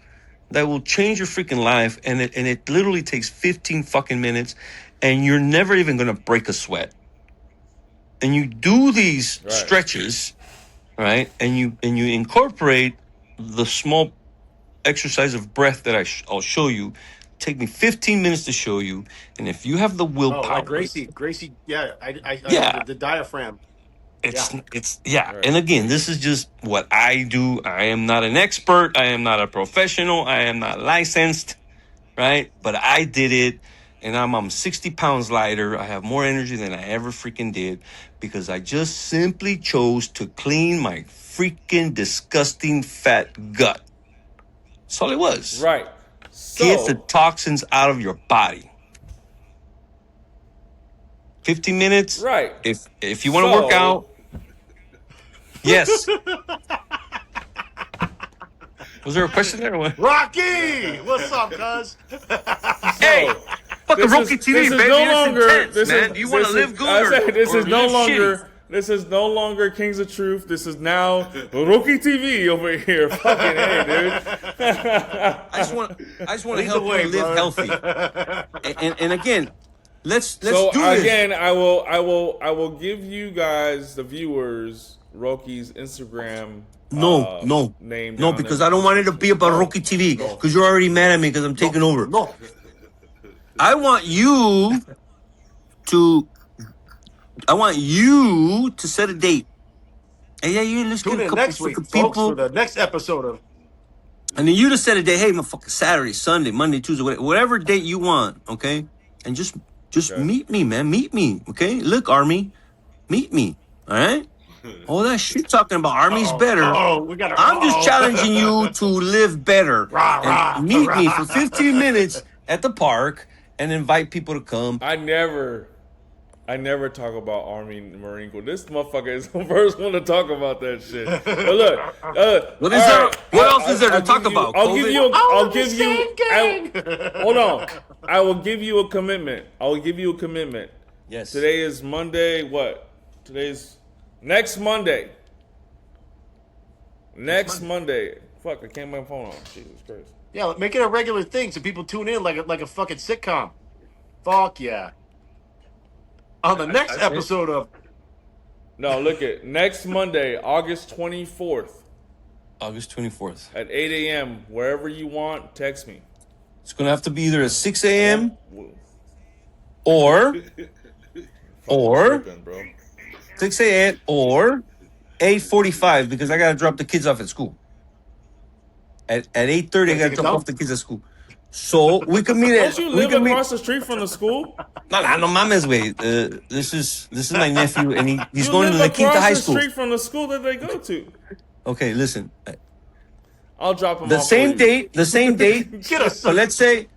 that will change your freaking life, and it literally takes 15 fucking minutes, and you're never even gonna break a sweat. And you do these stretches, right? And you incorporate the small exercise of breath that I'll show you. Take me 15 minutes to show you, and if you have the willpower, like Gracie, yeah, I the diaphragm. It's and again, this is just what I do. I am not an expert. I am not a professional. I am not licensed, right? But I did it, and I'm 60 pounds lighter. I have more energy than I ever freaking did because I just simply chose to clean my freaking disgusting fat gut. That's all it was. Right. Get the toxins out of your body. 15 minutes. Right. If you want to work out. Yes. Was there a question there? Roqui! What's up, cuz? Hey! Fucking Roqui TV, baby. No longer, man. You want to live good this or is no live longer shitty? This is no longer Kings of Truth. This is now Roqui TV over here. Fucking hey, dude. I just want to help you live healthy. And again, let's do this. Again, I will give you guys, the viewers, Roqui's Instagram. Name because I don't want it to be about Roqui TV because you're already mad at me because I'm taking over. No. I want you to set a date. Hey, yeah, let's Tune get a in couple next week, people. folks, for the next episode of. And then you just set a date. Hey, motherfucker, Saturday, Sunday, Monday, Tuesday, whatever date you want, okay? And just meet me, man. Meet me, okay? Look, Army, meet me, all right? All that shit talking about Army's better. I'm just challenging you to live better. And meet me for 15 minutes at the park and invite people to come. I never talk about Army and Marine Corps. This motherfucker is the first one to talk about that shit. But look, what is there? What else is there to talk about? Hold on. I will give you a commitment. Yes. Today is Monday. What? Today's next Monday. Monday. Fuck, I can't get my phone on. Jesus Christ. Yeah, make it a regular thing so people tune in like a fucking sitcom. Fuck yeah. On the next episode of... No, look at next Monday, August 24th. August 24th. At 8 a.m., wherever you want, text me. It's going to have to be either at 6 a.m. or 6 a.m. or 8:45 because I got to drop the kids off at school. At 8:30, I got to drop off the kids at school. So we can meet at. Don't you live across the street from the school? No mames, güey. This is my nephew, and he's going to La Quinta High School. Across the street from the school that they go to. Okay, listen. I'll drop them the off. Same date. Get us. So let's say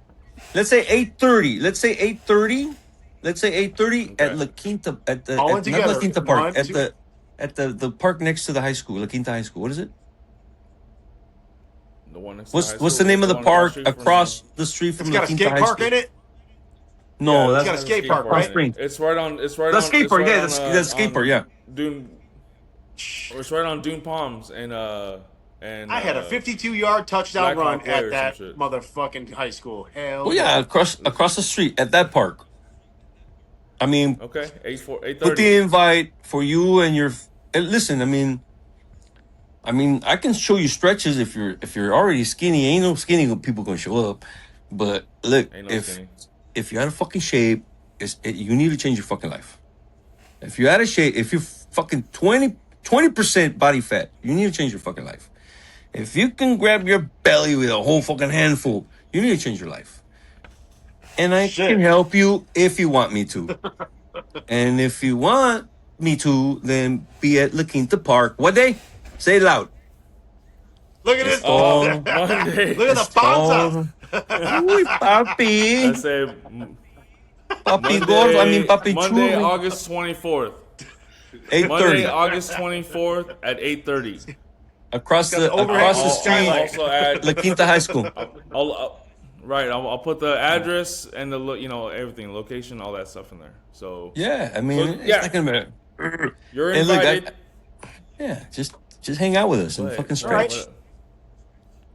8:30. Let's say 8:30. At La Quinta not La Quinta Park at the park next to the high school, La Quinta High School. What is it? The one next What's the name of the park across the street from La Quinta High School? It's got a skate park in it? No, it's got a skate park, right? It's right on. The skate park, the skate park, yeah. Dune. It's right on Dune Palms and I had a 52-yard touchdown run at that motherfucking high school. Hell. Oh yeah, across the street at that park. I mean, okay, 8:30. Put the invite for you and your. And listen, I mean, I mean, I can show you stretches if you're already skinny. Ain't no skinny people gonna show up. But look, Ain't no skinny. if you're out of fucking shape, you need to change your fucking life. If you're out of shape, if you're fucking 20% body fat, you need to change your fucking life. If you can grab your belly with a whole fucking handful, you need to change your life. And I can help you if you want me to. And if you want me to, then be at La Quinta Park. What day? Say it loud. Look at this. Monday. Look at the panza. Uy, papi. I say Papi gordo. I mean, papi Monday, chulo. August 24th. 8:30. Monday, August 24th at 8:30. Across the street, Also at La Quinta High School. I'll put the address and the everything, location, all that stuff in there. So Yeah, I mean, it's not gonna matter. You're And look, invited. just hang out with us and fucking stretch. Right.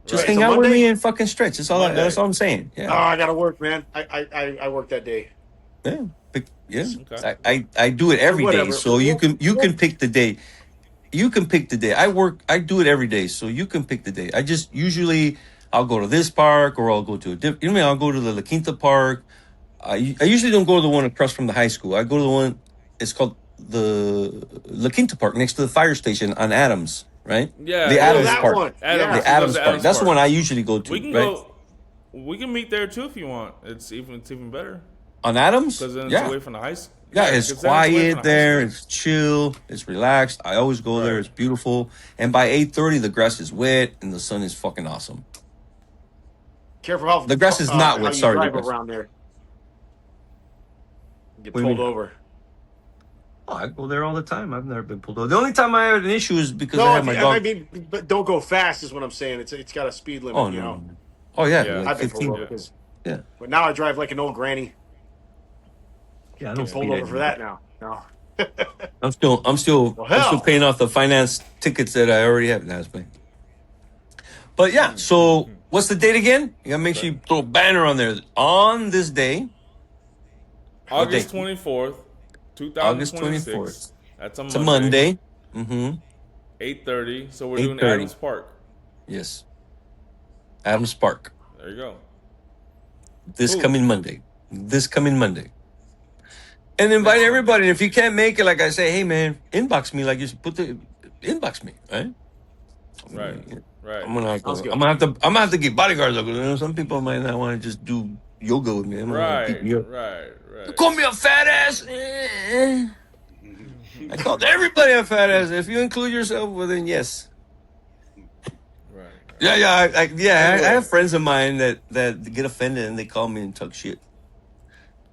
Just Right. hang So out with Monday? me and fucking stretch. That's all I'm saying. Oh, Yeah, I gotta work, man. I work that day. yeah. Okay. I do it every day, Whatever. so you can pick the day. You can pick the day. I do it every day, so you can pick the day. I just usually I'll go to this park or I'll go to a different. I'll go to the La Quinta Park. I usually don't go to the one across from the high school. I go to the one. It's called the La Quinta Park next to the fire station on Adams, right? Yeah, the Adams that Park. one. Adams. The Adams Park. That's the one I usually go to. We can right? go. We can meet there too if you want. It's even better On Adams. because then it's Yeah. away from the high school. Yeah, it's 'cause then away from quiet the there. high It's chill. It's relaxed. I always go there. It's beautiful. And by 8:30, the grass is wet and the sun is fucking awesome. Careful how The grass is not how wet. you Sorry, drive the grass. around there. Get What do you pulled mean? over. Oh, I go there all the time. I've never been pulled over. The only time I had an issue is because No, I have my dog. I mean, but don't go fast is what I'm saying. It's got a speed limit. Oh you no. know. Oh yeah, Yeah. like I've been pulled 15. over because. Yeah. But now I drive like an old granny. Yeah, I Get don't pulled speed over for anymore. that now. No. I'm still hell. paying off the finance tickets that I already have. That's me. But yeah, so what's the date again? You gotta make sure you throw a banner on there. On this day, August date? 24th, August 2026. 24th. That's a It's a Monday. Mm-hmm. 8:30. So we're doing 8:30. Adams Park. Yes. Adams Park. There you go. This Cool. coming Monday. And invite everybody. If you can't make it, like I say, hey man, inbox me. Like you should inbox me, right? Right. I'm gonna have to get bodyguards. You know, some people might not want to just do yoga with me. I'm gonna beat me up. Right. You call me a fat ass. I called everybody a fat ass. If you include yourself, well then yes. Right. Yeah. I have friends of mine that get offended and they call me and talk shit.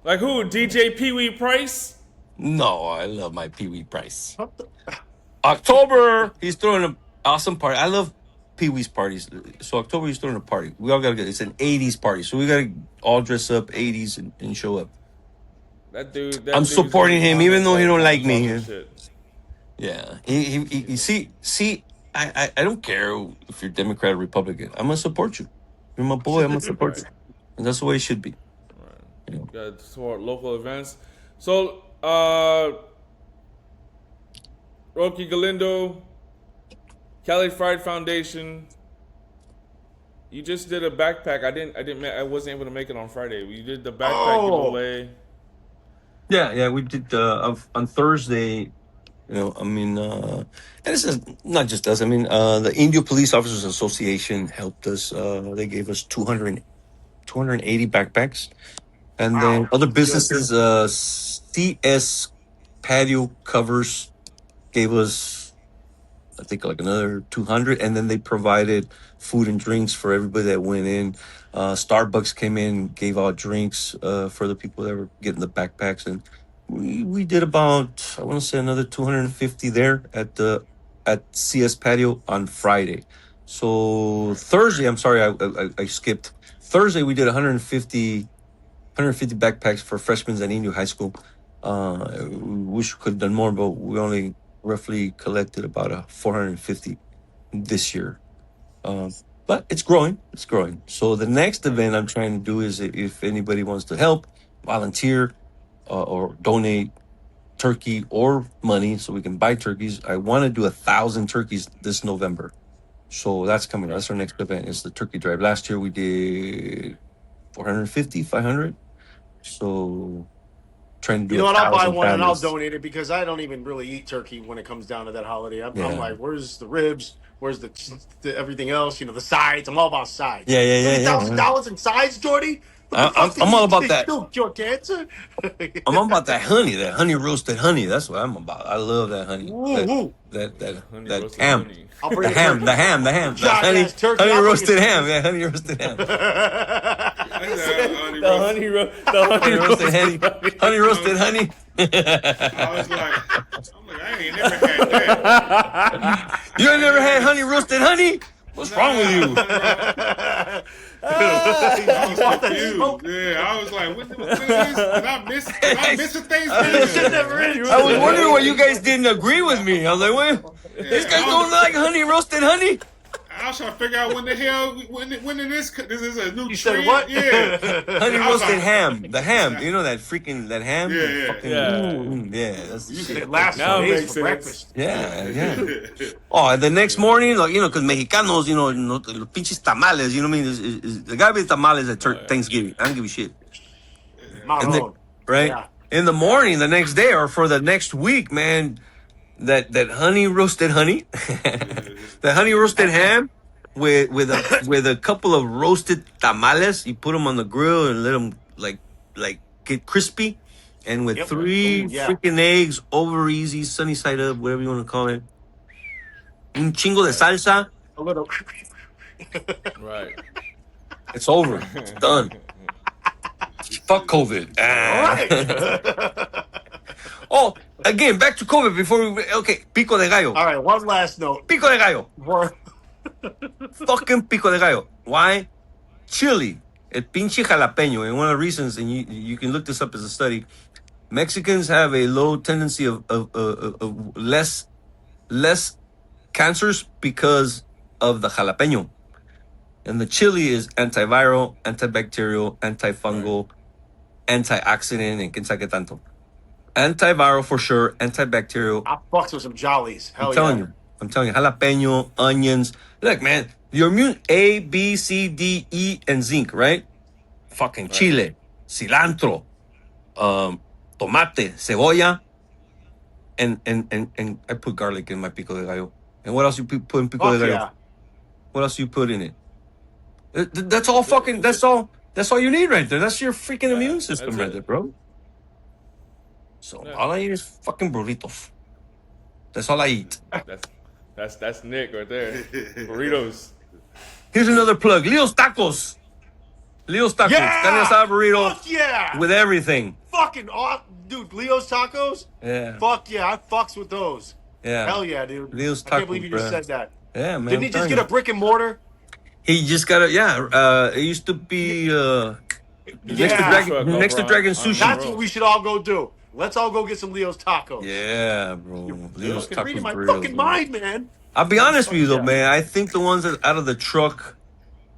Like who? DJ Pee Wee Price? No, I love my Pee Wee Price. October, he's throwing an awesome party. I love Pee Wee's parties. So October, he's throwing a party. We all gotta get. It's an '80s party, so we gotta all dress up '80s and show up. That dude. I'm dude's supporting him, even though he don't like me. Shit. Yeah, he see. I don't care if you're Democrat or Republican. I'm gonna support you. You're my boy. I'm gonna support you, and that's the way it should be. You know? Got to support local events. So, Roqui, Galindo, Cali Fried Foundation. You just did a backpack. I wasn't able to make it on Friday. You did the backpack giveaway. Yeah, we did on Thursday. You know, I mean, and this is not just us. I mean, the Indio Police Officers Association helped us. They gave us 280 backpacks. And then other businesses, CS Patio Covers gave us, I think, like another 200. And then they provided food and drinks for everybody that went in. Starbucks came in, gave out drinks for the people that were getting the backpacks. And we did about, I want to say, another 250 there at CS Patio on Friday. So Thursday, I'm sorry, I skipped. Thursday, we did 150 backpacks for freshmen at Indio High School. We wish we could have done more, but we only roughly collected about 450 this year. But it's growing. So the next event I'm trying to do is if anybody wants to help, volunteer, or donate turkey or money so we can buy turkeys. I want to do 1,000 turkeys this November. So that's coming. That's our next event. It's the turkey drive. Last year we did 450, 500. So trying to do You know what? I'll buy 1,000 one and I'll families. donate it because I don't even really eat turkey when it comes down to that holiday. I'm Yeah. like, where's the ribs? Where's the everything else? You know, the sides. I'm all about sides. Yeah, yeah, yeah, yeah. $30,000 in sides, Jordy? What the fuck? I'm all about that. Cure cancer? I'm all about that honey roasted honey. That's what I'm about. I love that honey. That ham. honey. I'll bring The ham. The Giant honey, ass turkey. honey I'll bring roasted it. ham. Yeah, honey roasted ham. The honey roasted honey. Honey roasted honey. I was like, I ain't never had that. You ain't never had honey roasted honey? What's wrong with you? I was confused. Yeah, I was like, what is this? Did I miss a Thanksgiving? I was wondering why you guys didn't agree with me. I was like, what? These guys don't like honey roasted honey? I was trying to figure out when the hell, when did this is a new You trend? said what? Yeah. Honey I was roasted like, ham. The ham. You know that freaking, that ham? Yeah, Fucking- yeah. Yeah, that's the You shit. said last Now it days makes for sense. breakfast. Yeah. Oh, and the next morning, like, you know, because Mexicanos, you know, los pinches tamales, you know what I mean? There gotta be tamales at Thanksgiving. I don't give a shit. Marron. Right? Yeah. In the morning, the next day, or for the next week, man, that honey roasted honey, the honey roasted ham with a couple of roasted tamales. You put them on the grill and let them like get crispy, and with 3 freaking eggs, over easy, sunny side up, whatever you want to call it. Un chingo de salsa. A little. Right. It's over. It's done. Fuck COVID. Oh, again, back to COVID before we... Okay, pico de gallo. All right, one last note. Pico de gallo. Fucking pico de gallo. Why? Chili. El pinche jalapeño. And one of the reasons, and you can look this up as a study, Mexicans have a low tendency of less cancers because of the jalapeño. And the chili is antiviral, antibacterial, antifungal, antioxidant, and quién sabe qué tanto. Antiviral for sure, antibacterial. I fucks with some jollies. Hell I'm telling you, jalapeno, onions. Look, man, your immune A, B, C, D, E, and zinc, right? Fucking chile, cilantro, tomate, cebolla, and I put garlic in my pico de gallo. And what else you put in pico de gallo? Yeah. What else you put in it? That's all fucking. That's all you need right there. That's your freaking immune system right there, bro. So all I eat is fucking burritos. That's all I eat. That's Nick right there. Burritos. Here's another plug. Leo's Tacos. Leo's Tacos. Yeah! Carne asada burrito. Fuck yeah! With everything. Fucking awesome. Dude, Leo's Tacos? Yeah. Fuck yeah, I fucks with those. Yeah. Hell yeah, dude. Leo's Tacos, I can't believe you just bruh. said that. Yeah, man. Didn't he just get a brick and mortar? He just got a, it used to be, next to Dragon Sushi. That's what we should all go do. Let's all go get some Leo's Tacos. Yeah, bro. Leo's You're reading Tacos my burritos, fucking bro. mind, man. I'll be honest with you though, man. I think the ones that out of the truck,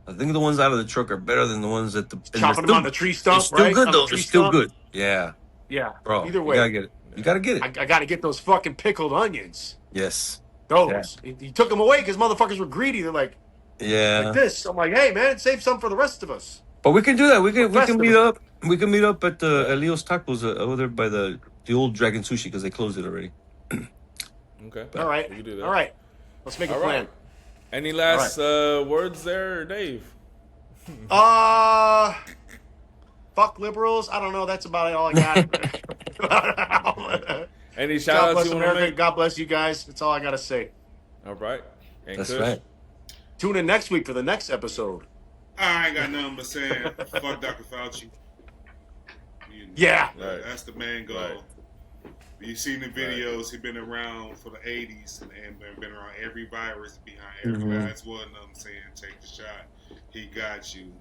are better than the ones at the... Chopping them on the tree stump, They're still right? good On the though. They're tree still stump? good. Yeah. Yeah. Bro, Either way. you gotta get it. You gotta get it. I gotta get those fucking pickled onions. Yes. Those. He took them away because motherfuckers were greedy. They're like this. I'm like, hey man, save some for the rest of us. But we can do that. We can meet up. We can meet up at at Leo's Tacos over there by the old Dragon Sushi because they closed it already. Okay. All right. We can do that. All right. Let's make a All plan. right. Any last words there, Dave? Fuck liberals. I don't know. That's about all I got. Any God shout outs bless you want to America. make? God bless you guys. That's all I gotta say. All right. And That's Kush? right. Tune in next week for the next episode. I ain't got nothing but saying, fuck Dr. Fauci. Yeah. That's the main goal. Right. You've seen the videos. He's been around for the 80s and been around every virus behind every last one of them saying, take the shot. He got you.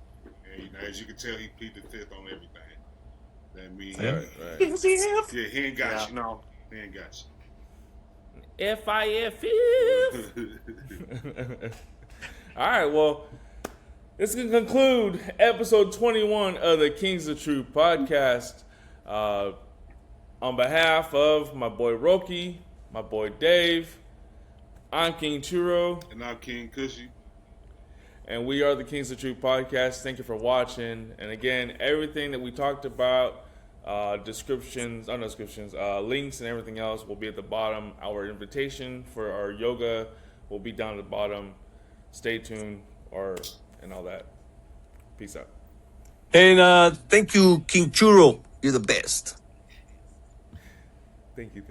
And, as you can tell, he pleaded the fifth on everything. That means, yeah, he ain't got you. No. He ain't got you. F-I-F. All right, well, this can conclude episode 21 of the Kings of Truth podcast. On behalf of my boy Roqui, my boy Dave, I'm King Churro. And I'm King Cushy. And we are the Kings of Troof podcast. Thank you for watching. And again, everything that we talked about, links and everything else will be at the bottom. Our invitation for our yoga will be down at the bottom. Stay tuned and all that. Peace out. And thank you, King Churro. You're the best. Thank you.